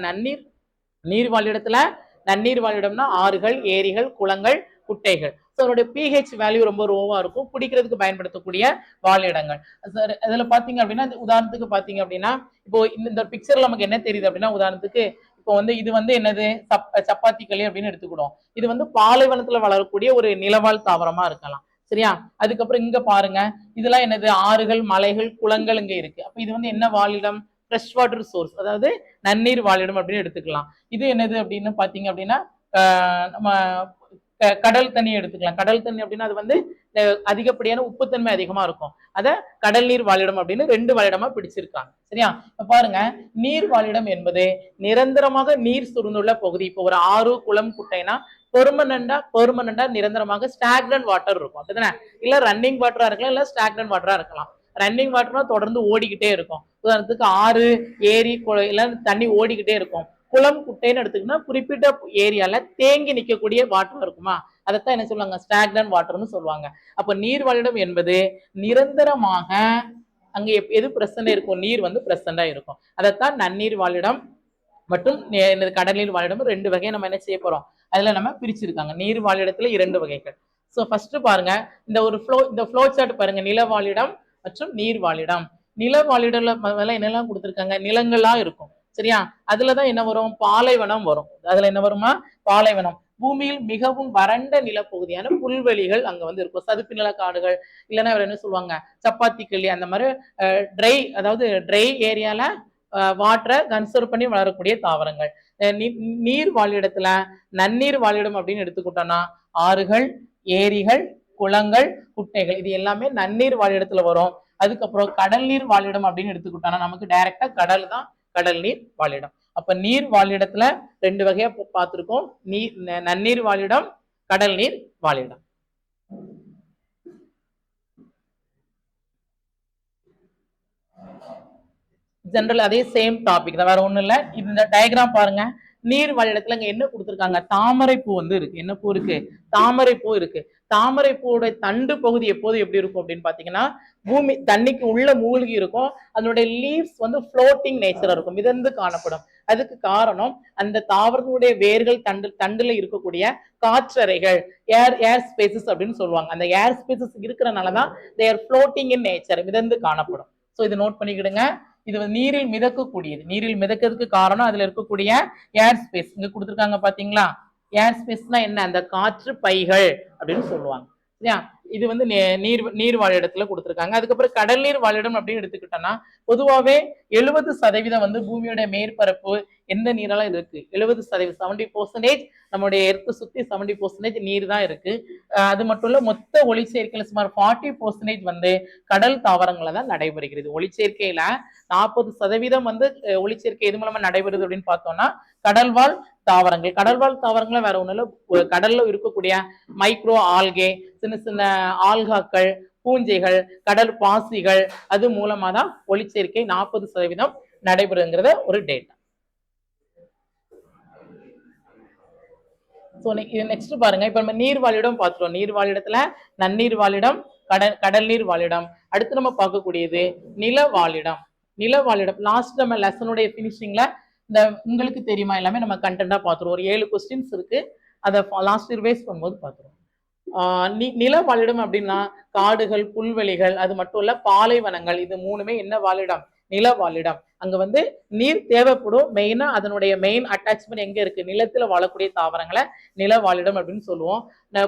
நீர் வாழிடத்துல நன்னீர் வாழிடம்னா ஆறுகள், ஏரிகள், குளங்கள், குட்டைகள். ஸோ அதனுடைய pH வேல்யூ ரொம்ப லோவா இருக்கும். குடிக்கிறதுக்கு பயன்படுத்தக்கூடிய வாழிடங்கள். அதுல பாத்தீங்க அப்படின்னா உதாரணத்துக்கு பாத்தீங்க அப்படின்னா இப்போ இந்த பிக்சர்ல நமக்கு என்ன தெரியுது அப்படின்னா உதாரணத்துக்கு இப்போ வந்து இது வந்து என்னது? சப்பாத்தி களி அப்படின்னு எடுத்துக்கிடும். இது வந்து பாலைவனத்துல வளரக்கூடிய ஒரு நிலவாழ் தாவரமா இருக்கலாம். சரியா? அதுக்கப்புறம் இங்க பாருங்க, இதெல்லாம் என்னது? ஆறுகள், மலைகள், குளங்கள் இங்க இருக்கு. அப்ப இது வந்து என்ன வாழிடம்? ஃப்ரெஷ் வாட்டர் சோர்ஸ், அதாவது நன்னீர் வாழிடம் அப்படின்னு எடுத்துக்கலாம். இது என்னது அப்படின்னு பாத்தீங்க அப்படின்னா நம்ம கடல் தண்ணி எடுத்துக்கலாம். கடல் தண்ணி அப்படின்னா அது வந்து அதிகப்படியான உப்புத்தன்மை அதிகமா இருக்கும். அத கடல் நீர் வாழிடம் அப்படின்னு 2 வாழிடமா பிடிச்சிருக்காங்க. சரியா? இப்ப பாருங்க, நீர் வாழிடம் என்பது நிரந்தரமாக நீர் சுருந்துள்ள பகுதி. இப்போ ஒரு ஆறு, குளம், குட்டைனா பெர்மனண்டா நிரந்தரமாக ஸ்டாக்னன்ட் வாட்டர் இருக்கும். அப்படிதானே? இல்ல ரன்னிங் வாட்டரா இருக்கலாம், இல்ல ஸ்டாக்னன்ட் வாட்டரா இருக்கலாம். ரன்னிங் வாட்டர்னா தொடர்ந்து ஓடிக்கிட்டே இருக்கும். உதாரணத்துக்கு ஆறு, ஏரி, எல்லாம் தண்ணி ஓடிக்கிட்டே இருக்கும். குளம், குட்டைன்னு எடுத்துக்கிட்டா குறிப்பிட்ட ஏரியால தேங்கி நிற்கக்கூடிய வாட்டர் இருக்குமா? அதைத்தான் என்ன சொல்லுவாங்க? ஸ்டாக்னன்ட் வாட்டர்னு சொல்லுவாங்க. அப்ப நீர் வாழிடம் என்பது நிரந்தரமாக அங்க எது பிரசண்டா இருக்கும்? நீர் வந்து பிரசண்டா இருக்கும். அதைத்தான் நன்னீர் வாழிடம் மற்றும் கடல் நீர் வாழிடம் 2 வகையை நம்ம என்ன செய்ய போறோம்? அதுல நம்ம பிரிச்சிருக்காங்க. நீர் வாழிடத்துல 2 வகைகள். சோ ஃபர்ஸ்ட் பாருங்க, இந்த ஃப்ளோ சார்ட் பாருங்க. நில வாழிடம் மற்றும் நீர் வாழிடம். நில வாழிடம்ல என்னெல்லாம் கொடுத்திருக்காங்க? நிலங்களா இருக்கும். சரியா? அதுலதான் என்ன வரும்? பாலைவனம் வரும். அதுல என்ன வருமா? பாலைவனம். பூமியில் மிகவும் வறண்ட நிலப்பகுதியான புல்வெளிகள் அங்க வந்து இருக்கும். சதுப்பு நில காடுகள், இல்லைன்னா அவர் என்ன சொல்லுவாங்க, சப்பாத்தி கிள்ளி, அந்த மாதிரி ட்ரை, அதாவது ட்ரை ஏரியால வாட்டரை கன்சர்வ் பண்ணி வளரக்கூடிய தாவரங்கள். நீர் வாழிடத்துல நன்னீர் வாழிடம் அப்படின்னு எடுத்துக்கிட்டோம்னா ஆறுகள், ஏரிகள், குளங்கள், குட்டைகள், இது எல்லாமே நன்னீர் வாழிடத்துல வரும். அதுக்கப்புறம் கடல் நீர் வாழிடம் அப்படின்னு எடுத்துக்கிட்டோம்னா நமக்கு டைரக்டா கடல் தான் கடல் நீர் வாழிடம். அப்ப நீர் வாழிடத்துல 2 வகையா பார்த்திருக்கோம், நன்னீர் வாழிடம், கடல் நீர் வாழிடம். ஜெனரல் அதே சேம் டாபிக் தான், வேற ஒண்ணும் இல்ல. இந்த டயக்ராம் பாருங்க. நீர் வாழிடத்துல இங்க என்ன கொடுத்திருக்காங்க, தாமரை பூ வந்து இருக்கு. என்ன பூ இருக்கு, தாமரை பூ இருக்கு. தாமரை பூவோட தண்டு பகுதி எப்போது எப்படி இருக்கும் அப்படின்னு பாத்தீங்கன்னா பூமி தண்ணிக்கு உள்ள மூழ்கி இருக்கும். அதனுடைய லீவ்ஸ் வந்து ஃப்ளோட்டிங் நேச்சரா இருக்கும், மிதந்து காணப்படும். அதுக்கு காரணம் அந்த தாவரத்தினுடைய வேர்கள் தண்டுல இருக்கக்கூடிய காற்றறைகள், ஏர் ஸ்பேசஸ் அப்படின்னு சொல்லுவாங்க. அந்த ஏர் spaces இருக்கிறனாலதான் they are floating in nature, மிதந்து காணப்படும். சோ இது நோட் பண்ணிக்கிடுங்க. இது நீரில் மிதக்கக்கூடியது. நீரில் மிதக்கிறதுக்கு காரணம் அதுல இருக்கக்கூடிய ஏர் ஸ்பேஸ். இங்க கொடுத்துருக்காங்க பாத்தீங்களா, ஏர் ஸ்பேஸ்னா என்ன, அந்த காற்று பைகள் அப்படின்னு சொல்லுவாங்க. சரியா, இது வந்து நீர் வாழிடத்துல கொடுத்துருக்காங்க. அதுக்கப்புறம் கடல் நீர் வாழிடம் அப்படின்னு எடுத்துக்கிட்டோம்னா பொதுவாகவே 70% வந்து பூமியோட மேற்பரப்பு எந்த நீரால இருக்கு, 70%, 70% நம்மளுடைய எர்த்து சுத்தி 70% நீர் தான் இருக்கு. அது மட்டும் இல்ல, மொத்த ஒளிச்சேர்க்கையில சுமார் 40% வந்து கடல் தாவரங்கள தான் நடைபெறுகிறது. ஒளிச்சேர்க்கையில 40% வந்து ஒளிச்சேர்க்கை எது மூலமா நடைபெறுது அப்படின்னு பார்த்தோம்னா கடல்வாழ் தாவரங்கள். கடல்வாழ் தாவரங்கள வேற ஒண்ணு இல்ல, கடல்ல இருக்கக்கூடிய மைக்ரோ ஆல்கே, சின்ன சின்ன ஆல்காக்கள், பூஞ்சைகள், கடல் பாசிகள், அது மூலமா தான் ஒளிச்சேர்க்கை 40% நடைபெறுங்கிறத ஒரு டேட்டா. நெக்ஸ்ட் பாருங்க, இப்ப நம்ம நீர் வாழிடம் பார்த்துட்டோம். நீர் வாழிடத்துல நன்னீர் வாழிடம், கடல் நீர் வாழிடம். அடுத்து நம்ம பார்க்கக்கூடியது நில வாழிடம். நில வாழிடம் லாஸ்ட் நம்ம லெசனுடைய பினிஷிங்ல இந்த உங்களுக்கு தெரியுமா எல்லாமே நம்ம கண்டென்ட்டா பார்த்துருவோம். ஒரு 7 கொஸ்டின்ஸ் இருக்கு, அதை லாஸ்ட் ரிவைஸ் பண்ணும்போது பார்த்துருவோம். நில வாழிடம் அப்படின்னா காடுகள், புல்வெளிகள், அது மட்டும் இல்ல பாலைவனங்கள், இது மூணுமே என்ன வாழிடம், நில வாழிடம். அங்க வந்து நீர் தேவைப்படும். மெயினா அதனுடைய மெயின் அட்டாச்மெண்ட் எங்க இருக்கு, நிலத்துல வாழக்கூடிய தாவரங்களை நில வாழிடம் அப்படின்னு சொல்லுவோம்.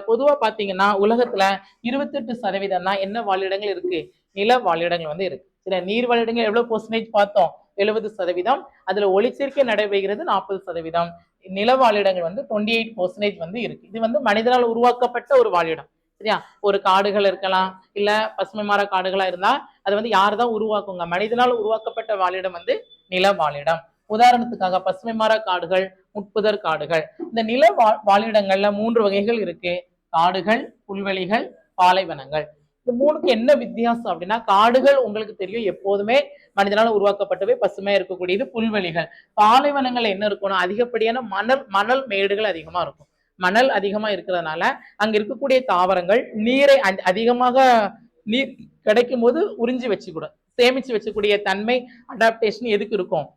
பொதுவா பாத்தீங்கன்னா உலகத்துல 28% தான் என்ன வாழிடங்கள் இருக்கு, நில வாழிடங்கள் வந்து இருக்கு. சில நீர் வாழிடங்கள் எவ்வளவு பெர்சன்டேஜ் பார்த்தோம், 70%. அதுல ஒளிச்சேர்க்கை நடைபெறுகிறது 40%. நில வாழிடங்கள் வந்து 28% வந்து இருக்கு. இது வந்து மனிதனால் உருவாக்கப்பட்ட ஒரு வாழிடம். சரியா, ஒரு காடுகள் இருக்கலாம், இல்ல பசுமை மர காடுகளா இருந்தா அது வந்து யாருதான் உருவாக்குங்க, மனிதனால் உருவாக்கப்பட்ட வாழிடம் வந்து நில வாழிடம். உதாரணத்துக்காக பசுமை மர காடுகள், முட்புதர் காடுகள். இந்த நில வாழிடங்கள்ல 3 வகைகள் இருக்கு, காடுகள், புல்வெளிகள், பாலைவனங்கள். இந்த 3க்கு என்ன வித்தியாசம் அப்படின்னா, காடுகள் உங்களுக்கு தெரியும் எப்போதுமே மனிதனால உருவாக்கப்பட்டவை, பசுமையா இருக்கக்கூடியது. புல்வெளிகள், பாலைவனங்கள் என்ன இருக்கணும், அதிகப்படியான மணல் மேடுகள் அதிகமா இருக்கும். மணல் அதிகமா இருக்கிறதுனால அங்க இருக்கக்கூடிய தாவரங்கள் நீரை அதிகமாக நீர் கிடைக்கும் போது உறிஞ்சி வச்சுக்கூட சேமிச்சு வச்சக்கூடிய தன்மை, அடாப்டேஷன் எதுக்கு இருக்கும்,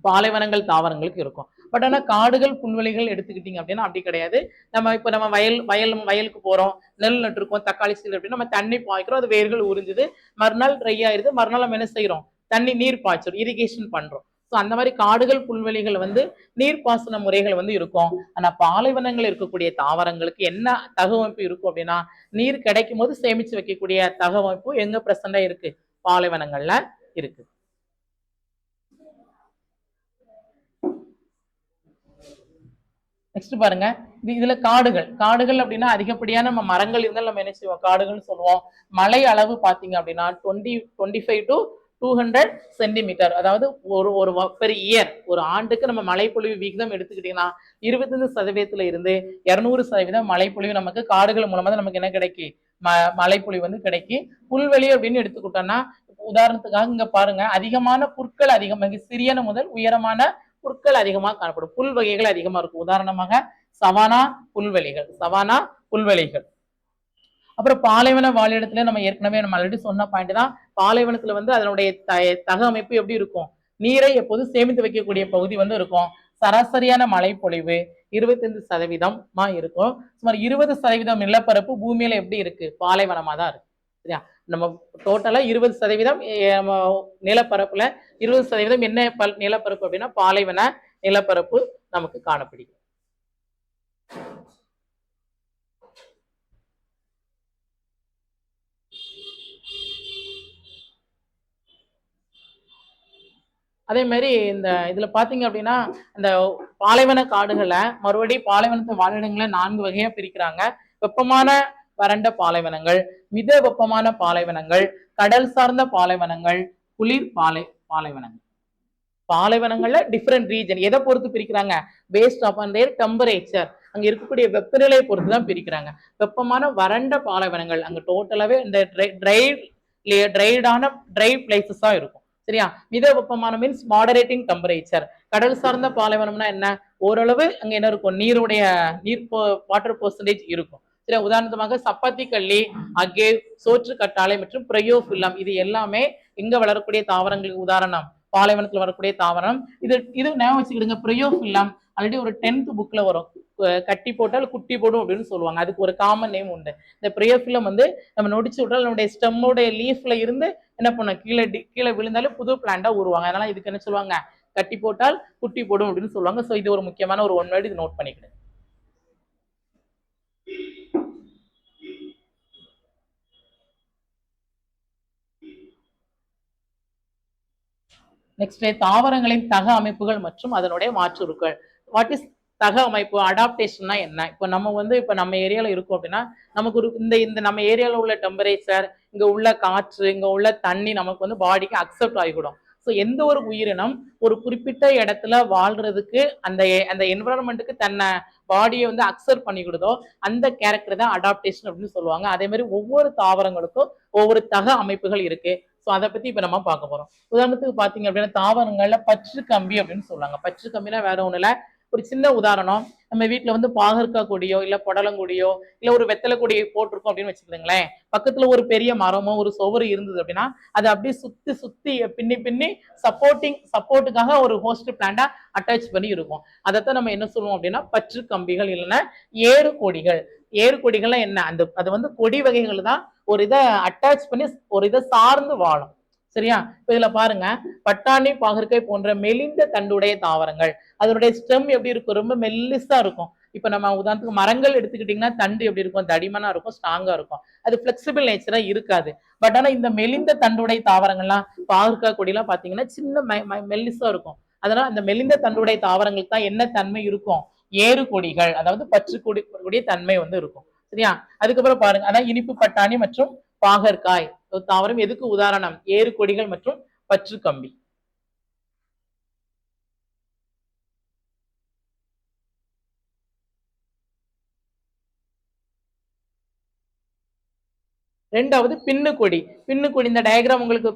பாலைவனங்கள் தாவரங்களுக்கு இருக்கும். பட் ஆனா காடுகள், புல்வெளிகள் எடுத்துக்கிட்டீங்க அப்படின்னா அப்படி கிடையாது. நம்ம வயலுக்கு போறோம், நெல் நட்டுருக்கோம், தக்காளி சீல் அப்படின்னு நம்ம தண்ணி பாய்க்கிறோம், அது வேர்கள் உறிஞ்சுது, மறுநாள் ட்ரை ஆயிருது, மறுநாள் நம்ம என்ன செய்யறோம், நீர் பாய்ச்சோம், இரிகேஷன் பண்றோம். ஸோ அந்த மாதிரி காடுகள், புல்வெளிகள் வந்து நீர்ப்பாசன முறைகள் வந்து இருக்கும். ஆனா பாலைவனங்கள் இருக்கக்கூடிய தாவரங்களுக்கு என்ன தகவமைப்பு இருக்கும் அப்படின்னா, நீர் கிடைக்கும் போது சேமிச்சு வைக்கக்கூடிய தகவமைப்பு எங்க பிரசண்டா இருக்கு, பாலைவனங்கள்ல இருக்கு. நெக்ஸ்ட் பாருங்க, இதுல காடுகள் அப்படின்னா அதிகப்படியான நம்ம மரங்கள் இருந்தாலும் நம்ம என்ன செய்வோம், காடுகள்னு சொல்லுவோம். மழை அளவு பாத்தீங்க அப்படின்னா 25 to 200 சென்டிமீட்டர், அதாவது ஒரு பெர் இயர், ஒரு ஆண்டுக்கு நம்ம மழைப்பொழிவு விகிதம் எடுத்துக்கிட்டீங்கன்னா 25% இருந்து 200% மழைப்பொழிவு நமக்கு காடுகள் மூலமா தான் நமக்கு என்ன கிடைக்கும், மழைப்பொழிவு வந்து கிடைக்கும். புல்வெளி அப்படின்னு எடுத்துக்கிட்டோம்னா உதாரணத்துக்காக இங்க பாருங்க, அதிகமான புற்கள் அதிகமாக, சிறியன முதல் உயரமான புற்கள் அதிகமாக காணப்படும், புல் வகைகள் அதிகமா இருக்கும். உதாரணமாக சவானா புல்வெளிகள். அப்புறம் பாலைவன வாழிடத்துல நம்ம ஏற்கனவே நம்ம ஆல்ரெடி சொன்ன பாயிண்ட் தான், பாலைவனத்துல வந்து அதனுடைய தகவமைப்பு எப்படி இருக்கும், நீரை எப்போது சேமித்து வைக்கக்கூடிய பகுதி வந்து இருக்கும். சராசரியான மழை பொழிவு 25% இருக்கும். சுமார் 20% நிலப்பரப்பு பூமியில எப்படி இருக்கு, பாலைவனமா தான் இருக்கு. சரியா, நம்ம டோட்டலா 20% நிலப்பரப்புல 20% என்ன நிலப்பரப்பு அப்படின்னா பாலைவன நிலப்பரப்பு நமக்கு காணப்படுகிறது. அதே மாதிரி இந்த இதுல பாத்தீங்க அப்படின்னா இந்த பாலைவன காடுகளை மறுபடியும் பாலைவனத்தை வாழிடங்களை 4 வகையா பிரிக்கிறாங்க. வெப்பமான வறண்ட பாலைவனங்கள், மித வெப்பமான பாலைவனங்கள், கடல் சார்ந்த பாலைவனங்கள், குளிர் பாலைவனங்கள். பாலைவனங்கள்ல டிஃப்ரெண்ட் ரீஜன் எதை பொறுத்து பிரிக்கிறாங்க? பேஸ்ட் ஆன் தேர் டெம்பரேச்சர், அங்க இருக்கக்கூடிய வெப்பநிலையை பொறுத்து தான் பிரிக்கிறாங்க. வெப்பமான வறண்ட பாலைவனங்கள் அங்க டோட்டலாவே இந்த ட்ரை பிளேசஸா இருக்கும். சரியா? மித வெப்பமான மீன்ஸ் மாடரேட்டிங் டெம்பரேச்சர். கடல் சார்ந்த பாலைவனம்னா என்ன? ஓரளவு அங்க என்ன இருக்கும்? நீர் வாட்டர் பெர்சன்டேஜ் இருக்கும். சரியா? உதாரணமாக சப்பாத்தி கள்ளி, அகேவ், சோற்று கட்டாழை மற்றும் பிரயோஃபில்லம் இது எல்லாமே எங்க வளரக்கூடிய தாவரங்களுக்கு உதாரணம். பாலைவனத்துல வரக்கூடிய தாவரம். இது ஞாபகம் வச்சுக்கிடுங்க. பிரயோஃபில்லம் ஆல்ரெடி ஒரு 10th புக்ல வரும். கட்டி போட்டால் குட்டி போடும் அப்படின்னு சொல்லுவாங்க. அதுக்கு ஒரு காமன் நேம் உண்டு. இந்த பிரயோஃபில்லம் வந்து நம்ம நொடிச்சு விட்டால் நம்முடைய ஸ்டெம்மோடைய லீஃப்ல இருந்து என்ன பண்ணும்? கீழே விழுந்தாலும் புது பிளான்டா உருவாங்க. அதனால இதுக்கு என்ன சொல்லுவாங்க? கட்டி போட்டால் குட்டி போடும் அப்படின்னு சொல்லுவாங்க. ஸோ இது ஒரு முக்கியமான ஒரு 1 வேர்டு, இது நோட் பண்ணிக்கிடுங்க. நெக்ஸ்ட் தாவரங்களின் தக அமைப்புகள் மற்றும் அதனுடைய மாற்றுருக்கள். வாட் இஸ் தக அமைப்பு? அடாப்டேஷன்னா என்ன? இப்போ நம்ம வந்து இப்போ நம்ம ஏரியால இருக்கோம் அப்படின்னா நமக்கு ஒரு இந்த நம்ம ஏரியால உள்ள டெம்பரேச்சர், இங்க உள்ள காற்று, இங்க உள்ள தண்ணி நமக்கு வந்து பாடிக்கு அக்செப்ட் ஆகிடும். ஸோ எந்த ஒரு உயிரினம் ஒரு குறிப்பிட்ட இடத்துல வாழ்றதுக்கு அந்த என்விரான்மெண்ட்டுக்கு தன்னை பாடியை வந்து அக்செப்ட் பண்ணிக்கிடுதோ அந்த கேரக்டர் தான் அடாப்டேஷன் அப்படின்னு சொல்லுவாங்க. அதே மாதிரி ஒவ்வொரு தாவரங்களுக்கும் ஒவ்வொரு தக அமைப்புகள் இருக்கு. ஸோ அதை பத்தி இப்ப நம்ம பார்க்க போறோம். உதாரணத்துக்கு பாத்தீங்க அப்படின்னா தாவரங்கள்ல பற்று கம்பி அப்படின்னு சொல்லுவாங்க. பற்று கம்பினா வேற ஒண்ணு இல்ல, ஒரு சின்ன உதாரணம். நம்ம வீட்டுல வந்து பாகற்காய் கொடியோ இல்ல புடலங்கொடியோ இல்ல ஒரு வெத்தலை கொடியை போட்டிருக்கோம் அப்படின்னு வச்சுக்கோங்களேன். பக்கத்துல ஒரு பெரிய மரமோ ஒரு சுவரு இருந்தது அப்படின்னா அதை அப்படியே சுத்தி பின்னி சப்போர்ட்டுக்காக ஒரு ஹோஸ்ட் பிளான்டா அட்டாச் பண்ணி இருக்கும். அதைத்தான் நம்ம என்ன சொல்லுவோம் அப்படின்னா பற்று கம்பிகள் இல்லைன்னா ஏறு கொடிகள். ஏறு கொடிகள்லாம் என்ன? அது வந்து கொடி வகைகள் தான் ஒரு இதை அட்டாச் பண்ணி ஒரு இதை சார்ந்து வாழும். சரியா? இப்ப இதுல பாருங்க, பட்டாணி, பாகற்காய் போன்ற மெலிந்த தண்டுடைய தாவரங்கள். அதனுடைய ஸ்டெம் எப்படி இருக்கும்? ரொம்ப மெல்லிசா இருக்கும். இப்ப நம்ம உதாரணத்துக்கு மரங்கள் எடுத்துக்கிட்டீங்கன்னா தண்டு எப்படி இருக்கும்? தடிமனா இருக்கும், ஸ்ட்ராங்கா இருக்கும். அது பிளெக்சிபிள் நேச்சரா இருக்காது. பட் ஆனா இந்த மெலிந்த தண்டுடைய தாவரங்கள்லாம் பாகற்காய் கொடியெல்லாம் பாத்தீங்கன்னா சின்ன மெல்லிசா இருக்கும். அதனால அந்த மெலிந்த தண்டுடைய தாவரங்களுக்கு தான் என்ன தன்மை இருக்கும்? ஏறு கொடிகள், அதாவது பற்று கொடிய தன்மை வந்து இருக்கும். சரியா? அதுக்கப்புறம் பாருங்க, அதான் இனிப்பு பட்டாணி மற்றும் பாகற்காய் தாவரம் எதுக்கு உதாரணம்? ஏறு கொடிகள் மற்றும் பற்று கம்பி. ரெண்டாவது பின்னு கொடி. பின்னு கொடி இந்த டயக்ராம் உங்களுக்கு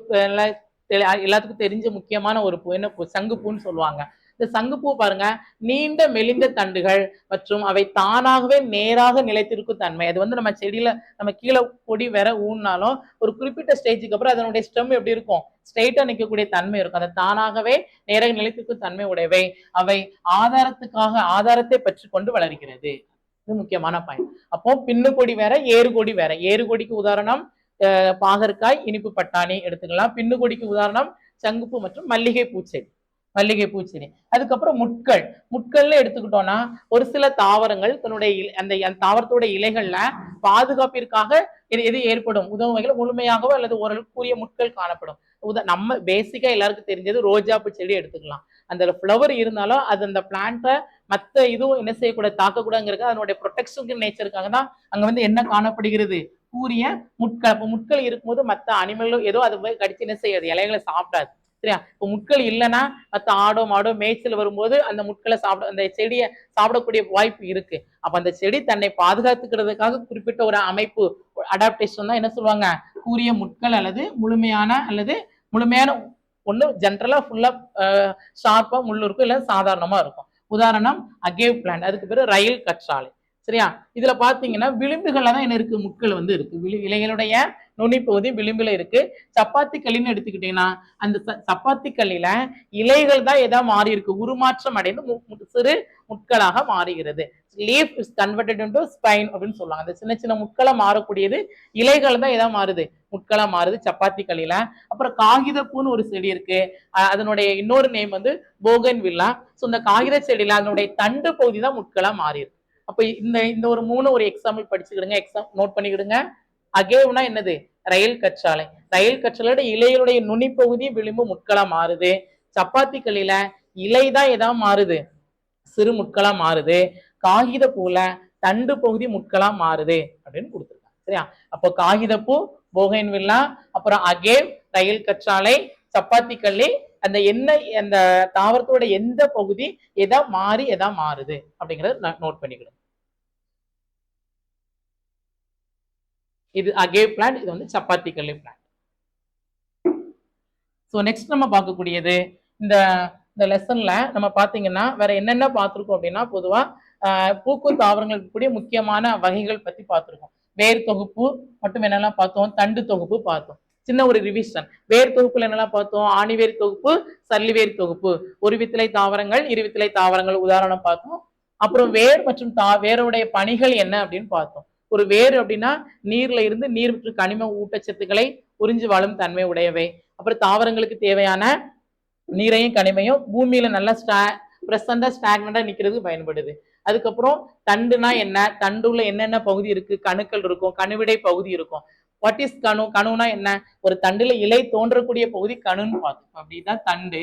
எல்லாத்துக்கும் தெரிஞ்ச முக்கியமான ஒரு பூ. என்ன பூ? சங்குப்பூன்னு சொல்லுவாங்க. இந்த சங்குப்பூ பாருங்க, நீண்ட மெலிந்த தண்டுகள் மற்றும் அவை தானாகவே நேராக நிலைத்திருக்கும் தன்மை. அது வந்து நம்ம செடியில நம்ம கீழே கொடி வேற ஊன்னாலும் ஒரு குறிப்பிட்ட ஸ்டேஜுக்கு அப்புறம் அதனுடைய ஸ்டெம் எப்படி இருக்கும்? ஸ்ட்ரெயிட்டா நிற்கக்கூடிய தன்மை இருக்கும். அதை தானாகவே நேராக நிலைத்திருக்கும் தன்மை உடையவை. அவை ஆதாரத்தை பற்றி கொண்டு வளர்கிறது. இது முக்கியமான பாயிண்ட். அப்போ பின்னு கொடி வேற, ஏறு கொடி வேற. ஏறு கொடிக்கு உதாரணம் பாகற்காய், இனிப்பு பட்டாணி எடுத்துக்கலாம். பின்னு கொடிக்கு உதாரணம் சங்குப்பூ மற்றும் மல்லிகை பூச்செடி. அதுக்கப்புறம் முட்கள்ல எடுத்துக்கிட்டோம்னா ஒரு சில தாவரங்கள் தன்னுடைய அந்த தாவரத்தோட இலைகள்ல பாதுகாப்பிற்காக எது ஏற்படும் உதவும் வகையில் முழுமையாகவோ அல்லது ஓரளவுக்கு கூறிய முட்கள் காணப்படும். நம்ம பேசிக்கா எல்லாருக்கும் தெரிஞ்சது ரோஜாப்பு செடி எடுத்துக்கலாம். அந்த ஃப்ளவர் இருந்தாலும் அது அந்த பிளான்ட்டை மற்ற இதுவும் என்ன செய்யக்கூடாது? தாக்கக்கூடாதுங்கிறது அதனுடைய ப்ரொடெக்ஷன் நேச்சருக்காக தான் அங்க வந்து என்ன காணப்படுகிறது? கூறிய முட்கள். அப்போ முட்கள் இருக்கும்போது மற்ற அனிமலும் ஏதோ அது போய் கடிச்சு என்ன செய்யாது? இலைகளை சாப்பிடாது. சரியா? இப்போ முட்கள் இல்லைன்னா மற்ற ஆடோ மாடோ மேய்ச்சல் வரும்போது அந்த முட்களை அந்த செடியை சாப்பிடக்கூடிய வாய்ப்பு இருக்கு. அப்ப அந்த செடி தன்னை பாதுகாத்துக்கிறதுக்காக குறிப்பிட்ட ஒரு அமைப்பு அடாப்டேஷன் தான் என்ன சொல்லுவாங்க? கூறிய முட்கள் அல்லது முழுமையான ஒண்ணு ஜென்ரலா ஃபுல்லா ஷார்ப்பா முள்ளு இருக்கும், இல்ல சாதாரணமா இருக்கும். உதாரணம் அகேவ் பிளான்ட். அதுக்கு பேரு ரயில் கற்றாழை. சரியா? இதுல பாத்தீங்கன்னா விளிம்புகள்ல தான் என்ன இருக்கு? முட்கள் வந்து இருக்கு. இலைகளுடைய நுனிப்பகுதி விளிம்புல இருக்கு. சப்பாத்தி கல்லின்னு எடுத்துக்கிட்டீங்கன்னா அந்த சப்பாத்தி கல்லில இலைகள் தான் எதா மாறி இருக்கு? உருமாற்றம் அடைந்து சிறு முட்களாக மாறுகிறது. Leaf is converted into spine அப்படின்னு சொல்லுவாங்க. அந்த சின்ன சின்ன முட்களா மாறக்கூடியது இலைகள் தான் எதா மாறுது? முட்களா மாறுது சப்பாத்தி கல்லில. அப்புறம் காகித பூன்னு ஒரு செடி இருக்கு. அதனுடைய இன்னொரு நேம் வந்து போகன் வில்லா. ஸோ இந்த காகித செடியில அதனுடைய தண்டு பகுதி தான் முட்களா மாறி இருக்கு. அப்ப இந்த ஒரு 3 ஒரு எக்ஸாம்பிள் படிச்சுக்கிடுங்க, நோட் பண்ணிக்கிடுங்க. அகேவ்னா என்னது? ரயில் கற்றாழை. ரயில் கற்றாழையோட இலைகளுடைய நுனிப்பகுதி விளிம்பு முட்களா மாறுது. சப்பாத்தி களில இலைதான் எதா மாறுது, சிறு முட்களா மாறுது. காகித பூல தண்டு பகுதி முட்களா மாறுது அப்படின்னு கொடுத்துருக்காங்க. சரியா? அப்போ காகிதப்பூ, போகைன்வில்லா, அப்புறம் அகேவ், ரயில் கற்றாழை, சப்பாத்தி கள்ளி, அந்த என்ன அந்த தாவரத்தோட எந்த பகுதி எதா மாறி எதா மாறுது அப்படிங்கறத நோட் பண்ணிக்கணும். இது அகேவ் பிளான்ட், இது வந்து சப்பாத்தி கள்ளி பிளான்ட். ஸோ நெக்ஸ்ட் நம்ம பார்க்கக்கூடியது இந்த இந்த லெசன்ல நம்ம பார்த்தீங்கன்னா வேற என்னென்ன பார்த்துருக்கோம் அப்படின்னா, பொதுவா பூக்கும் தாவரங்களுக்கு கூடிய முக்கியமான வகைகள் பத்தி பார்த்துருக்கோம். வேர் தொகுப்பு மட்டும் என்னெல்லாம் பார்த்தோம், தண்டு தொகுப்பு பார்த்தோம். சின்ன ஒரு ரிவிஷன். வேர் தொகுப்புல என்னெல்லாம் பார்த்தோம், ஆணிவேர் தொகுப்பு, சல்லிவேர் தொகுப்பு, ஒரு வித்திலை தாவரங்கள், இருவித்திலை தாவரங்கள் உதாரணம் பார்த்தோம். அப்புறம் வேர் மற்றும் வேருடைய பணிகள் என்ன அப்படின்னு பார்த்தோம். ஒரு வேர் அப்படின்னா நீர்ல இருந்து நீர் மற்றும் கனிம ஊட்டச்சத்துக்களை உறிஞ்சு வாழும் தன்மை உடையவை. அப்புறம் தாவரங்களுக்கு தேவையான நீரையும் கனிமையும் பூமியில நல்லா பிரசண்டா ஸ்டாக்னண்டா நிக்கிறதுக்கு பயன்படுது. அதுக்கப்புறம் தண்டுனா என்ன, தண்டுல என்னென்ன பகுதி இருக்கு, கணுக்கள் இருக்கும், கணுவிடை பகுதி இருக்கும். வாட் இஸ் கணு, கணுனா என்ன, ஒரு தண்டுல இலை தோன்றக்கூடிய பகுதி கணுன்னு பார்த்தோம். அப்படிதான் தண்டு.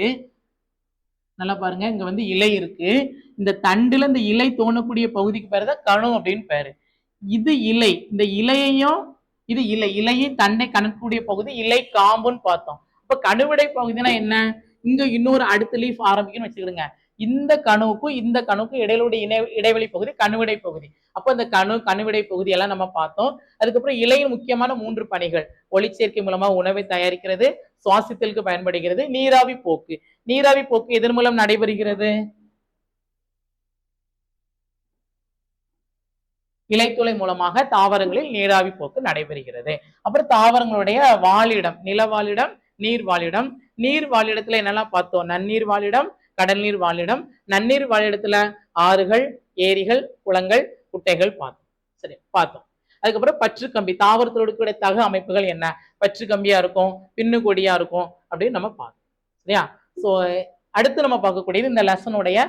நல்லா பாருங்க, இங்க வந்து இலை இருக்கு. இந்த தண்டுல இந்த இலை தோணக்கூடிய பகுதிக்கு பேரு தான் கணு அப்படின்னு பேரு. இது இலை, இந்த இலையையும் இது இலையை தண்டை கணக்கூடிய பகுதி இலை காம்புன்னு பார்த்தோம். இப்ப கணுவிடை பகுதினா என்ன, இங்க இன்னொரு அடுத்த லீஃப் ஆரம்பிக்குன்னு வச்சுக்கிடுங்க. இந்த கணுவுக்கும் இந்த கணுவுக்கும் இடையிலுடைய இடைவெளி பகுதி கணுவிடை பகுதி. அப்போ இந்த கணுவிடை பகுதி எல்லாம் நம்ம பார்த்தோம். அதுக்கப்புறம் இலையின் முக்கியமான 3 பணிகள்: ஒளிச்சேர்க்கை மூலமா உணவை தயாரிக்கிறது, சுவாசித்தலுக்கு பயன்படுகிறது, நீராவி போக்கு. நீராவி போக்கு எதன் மூலம் நடைபெறுகிறது, இலைத்துளை மூலமாக தாவரங்களில் நீராவி போக்கு நடைபெறுகிறது. அப்புறம் தாவரங்களுடைய வாழிடம், நில வாழிடம், நீர் வாழிடம். நீர் வாழிடத்துல என்னெல்லாம் பார்த்தோம், நன்னீர் வாழிடம், கடல் நீர் வாழிடம். நன்னீர் வாழிடத்துல ஆறுகள், ஏரிகள், குளங்கள், குட்டைகள் பார்த்தோம். சரி, பார்த்தோம். அதுக்கப்புறம் பற்று கம்பி, தாவரத்தோட தகு அமைப்புகள் என்ன, பற்று கம்பியா இருக்கும், பின்னு கொடியா இருக்கும் அப்படின்னு நம்ம பார்த்தோம். சரியா? ஸோ அடுத்து நம்ம பார்க்கக்கூடியது இந்த லெசனுடைய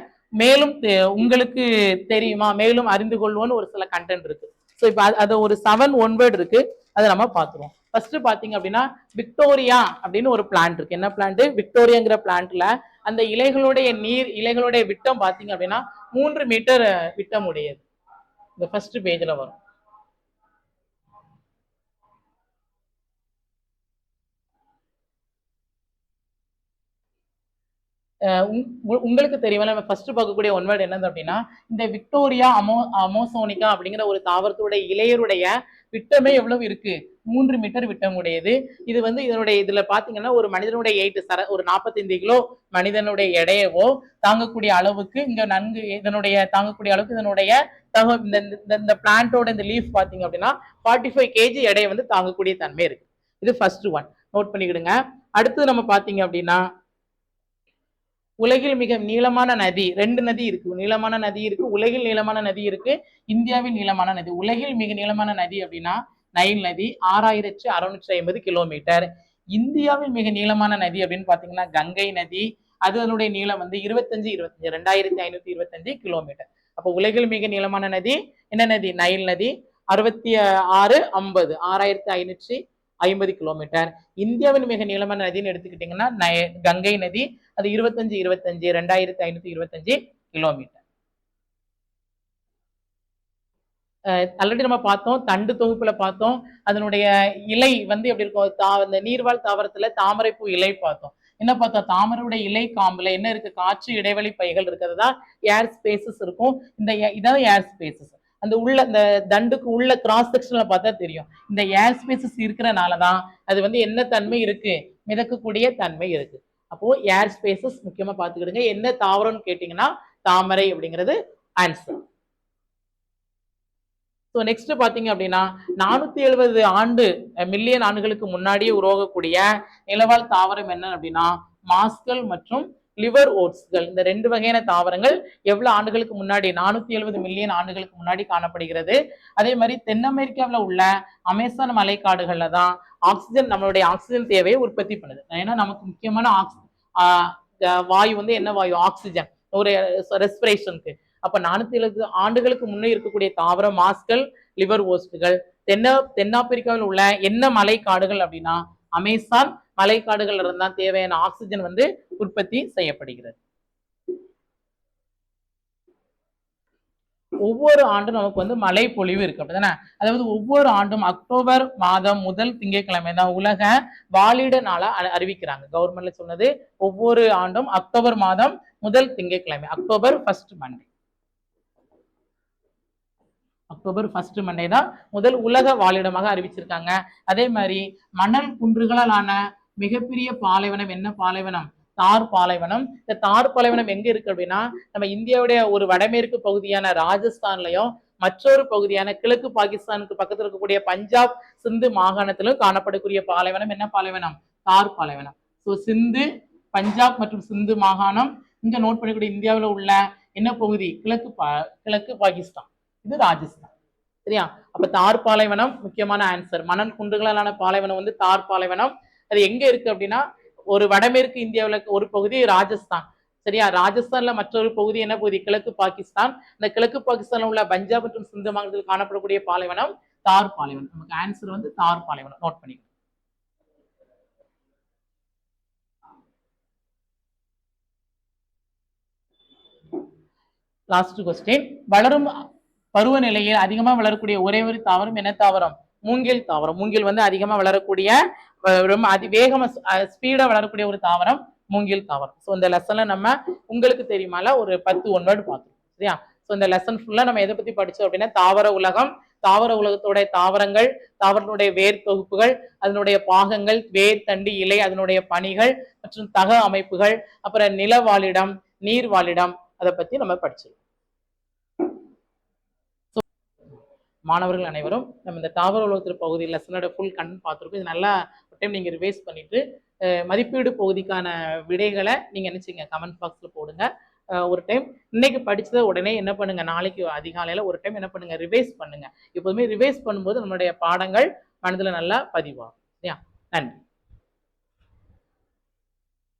மேலும் உங்களுக்கு தெரியுமா, மேலும் அறிந்து கொள்வோன்னு ஒரு சில கண்டென்ட் இருக்கு. ஸோ இப்போ அது ஒரு 7 1 வேர்ட் இருக்கு, அதை நம்ம பார்த்துருவோம். ஃபர்ஸ்ட் பாத்தீங்க அப்படின்னா விக்டோரியா அப்படின்னு ஒரு பிளான்ட் இருக்கு. என்ன பிளான்ட், விக்டோரியாங்கிற பிளான்ட்ல அந்த இலைகளுடைய விட்டம் பாத்தீங்க அப்படின்னா 3 மீட்டர் விட்டம் உடையது. இந்த ஃபர்ஸ்ட் பேஜ்ல வரும். உங்களுக்கு தெரியும், நம்ம ஃபர்ஸ்ட் பார்க்கக்கூடிய ஒன் வேர்ட் என்னது அப்படின்னா, இந்த விக்டோரியா அமோசோனிகா அப்படிங்கிற ஒரு தாவரத்துடைய இலையருடைய விட்டமே எவ்வளவு இருக்கு, 3 மீட்டர் விட்டம் உடையது. இது வந்து இதுல பாத்தீங்கன்னா ஒரு மனிதனுடைய ஒரு 45 கிலோ மனிதனுடைய எடையவோ தாங்கக்கூடிய அளவுக்கு இங்க நன்கு இதனுடைய தாங்கக்கூடிய அளவுக்கு இதனுடைய இந்த பிளான்டோட இந்த லீஃப் பாத்தீங்க அப்படின்னா 45 kg எடையை வந்து தாங்கக்கூடிய தன்மை இருக்கு. இது ஃபர்ஸ்ட் ஒன், நோட் பண்ணிக்கிடுங்க. அடுத்து நம்ம பாத்தீங்க அப்படின்னா உலகில் மிக நீளமான நதி, 2 நதி இருக்கு. நீளமான நதி இருக்கு, உலகில் நீளமான நதி இருக்கு, இந்தியாவில் நீளமான நதி. உலகில் மிக நீளமான நதி அப்படின்னா நைல் நதி, 6650 கிலோமீட்டர். இந்தியாவில் மிக நீளமான நதி அப்படின்னு பாத்தீங்கன்னா கங்கை நதி, அதனுடைய நீளம் வந்து 2525 கிலோமீட்டர். அப்போ உலகில் மிக நீளமான நதி என்ன நதி, நைல் நதி, 6550 கிலோமீட்டர். இந்தியாவின் மிக நீளமான நதின்னு எடுத்துக்கிட்டீங்கன்னா கங்கை நதி, அது 2525 கிலோமீட்டர். ஆல்ரெடி நம்ம பார்த்தோம், தண்டு தொகுப்புல பார்த்தோம். அதனுடைய இலை வந்து எப்படி இருக்கும், இந்த நீர்வாழ் தாவரத்துல தாமரைப்பூ இலை பார்த்தோம். என்ன பார்த்தோம், தாமரையுடைய இலை காம்புல என்ன இருக்கு, காற்று இடைவெளி பைகள் இருக்கிறதா, ஏர் ஸ்பேசஸ் இருக்கும். இதான் ஏர் ஸ்பேசஸ். அந்த உள்ள இந்த தண்டுக்கு உள்ள கிராஸ் செக்ஷன்ல பார்த்தா தெரியும். இந்த ஏர் ஸ்பேசஸ் இருக்கிறனாலதான் அது வந்து என்ன தன்மை இருக்கு, மிதக்கக்கூடிய தன்மை இருக்கு. அப்போ ஏர் ஸ்பேசஸ் முக்கியமா பார்த்துக்கிடுங்க. என்ன தாவரம்னு கேட்டீங்கன்னா தாமரை அப்படிங்கிறது ஆன்சர். ஸோ நெக்ஸ்ட் பாத்தீங்க அப்படின்னா 470 மில்லியன் ஆண்டுகளுக்கு முன்னாடியே உருவாகக்கூடிய நிலவாழ் தாவரம் என்ன அப்படின்னா மாஸ்கல் மற்றும் லிவர் ஓட்ஸ்கள். இந்த 2 வகையான தாவரங்கள் எவ்வளவு ஆண்டுகளுக்கு முன்னாடி, 470 மில்லியன் ஆண்டுகளுக்கு முன்னாடி காணப்படுகிறது. அதே மாதிரி தென் அமெரிக்காவில் உள்ள அமேசான் மலைக்காடுகள்ல தான் ஆக்சிஜன், நம்மளுடைய ஆக்சிஜன் தேவையை உற்பத்தி பண்ணுது. ஏன்னா நமக்கு முக்கியமான வாயு வந்து என்ன வாயு, ஆக்சிஜன், ஒரு ரெஸ்பிரேஷனுக்கு. அப்ப 470 ஆண்டுகளுக்கு முன்னே இருக்கக்கூடிய தாவரம் மாஸ்கல், லிவர் ஓஸ்ட்கள். தென்னாப்பிரிக்காவில் உள்ள என்ன மலை காடுகள் அப்படின்னா அமேசான் மலைக்காடுகள் இருந்தா தேவையான ஆக்சிஜன் வந்து உற்பத்தி செய்யப்படுகிறது. ஒவ்வொரு ஆண்டும் நமக்கு வந்து மழை பொழிவு இருக்கு அப்படிதானே. அதாவது ஒவ்வொரு ஆண்டும் அக்டோபர் மாதம் முதல் திங்கட்கிழமை தான் உலக வாழிட நாளா அறிவிக்கிறாங்க. கவர்மெண்ட்ல சொன்னது ஒவ்வொரு ஆண்டும் அக்டோபர் மாதம் முதல் திங்கட்கிழமை, October first Monday, October first Monday தான் முதல் உலக வாழிடமாக அறிவிச்சிருக்காங்க. அதே மாதிரி மணல் குன்றுகளாலான மிகப்பெரிய பாலைவனம் என்ன பாலைவனம்? தார் பாலைவனம். இந்த தார் பாலைவனம் எங்க இருக்கு அப்படின்னா நம்ம இந்தியாவுடைய ஒரு வடமேற்கு பகுதியான ராஜஸ்தான்லயும் மற்றொரு பகுதியான கிழக்கு பாகிஸ்தானுக்கு பக்கத்தில் இருக்கக்கூடிய பஞ்சாப் சிந்து மாகாணத்திலும் காணப்படக்கூடிய பாலைவனம் என்ன பாலைவனம்? தார் பாலைவனம். ஸோ சிந்து, பஞ்சாப் மற்றும் சிந்து மாகாணம். இங்க நோட் பண்ணக்கூடிய இந்தியாவில் உள்ள என்ன பகுதி? கிழக்கு பாகிஸ்தான், இது ராஜஸ்தான். சரியா? அப்ப தார் பாலைவனம் முக்கியமான ஆன்சர். மணல் குன்றுகளாலான பாலைவனம் வந்து தார் பாலைவனம். அது எங்க இருக்கு அப்படின்னா ஒரு வடமேற்கு இந்தியாவில் ஒரு பகுதி ராஜஸ்தான். சரியா? ராஜஸ்தான்ல மற்றொரு பகுதி என்ன பகுதி? கிழக்கு பாகிஸ்தான். இந்த கிழக்கு பாகிஸ்தான்ல உள்ள பஞ்சாப் மற்றும் சிந்து மாநிலத்தில் காணப்படக்கூடிய பாலைவனம் தார் பாலைவனம். நமக்கு ஆன்சர் வந்து தார் பாலைவனம். நோட் பண்ணிக்கணும். Last question. வளரும் பருவநிலையில் அதிகமா வளரக்கூடிய ஒரே ஒரு தாவரம் என்ன தாவரம்? மூங்கில் தாவரம். மூங்கில் வந்து அதிகமா வளரக்கூடிய ரொம்ப அதிவேகமா ஸ்பீடா வளரக்கூடிய ஒரு தாவரம் மூங்கில் தாவரம். ஸோ இந்த லெசன்ல நம்ம உங்களுக்கு தெரியுமால ஒரு 10 1 வேர்டு பார்த்தோம். சரியா? ஸோ இந்த லெசன் ஃபுல்லா நம்ம எதை பத்தி படிச்சோம் அப்படின்னா தாவர உலகம், தாவர உலகத்தோட தாவரங்கள், தாவரனுடைய வேர் தொகுப்புகள், அதனுடைய பாகங்கள், வேர், தண்டு, இலை, அதனுடைய பணிகள் மற்றும் தக அமைப்புகள், அப்புறம் நில வாழிடம், நீர் வாழிடம், அதை பத்தி நம்ம படிச்சிருக்கோம். மாணவர்கள் அனைவரும் நம்ம இந்த தாவர உலகத்தில் பகுதி லெசனோட ஃபுல் கண்டென்ட் பார்த்துருக்கோம். இது நல்லா ஒரு டைம் நீங்கள் ரிவைஸ் பண்ணிட்டு மதிப்பீடு பகுதிக்கான விடைகளை நீங்கள் நினைச்சிங்க கமெண்ட் பாக்ஸில் போடுங்க. ஒரு டைம் இன்னைக்கு படிச்சதை உடனே என்ன பண்ணுங்க, நாளைக்கு அதிகாலையில் ஒரு டைம் என்ன பண்ணுங்க, ரிவைஸ் பண்ணுங்க. எப்போதுமே ரிவைஸ் பண்ணும்போது நம்மளுடைய பாடங்கள் மனதில் நல்லா பதிவாகும். சரியா? நன்றி.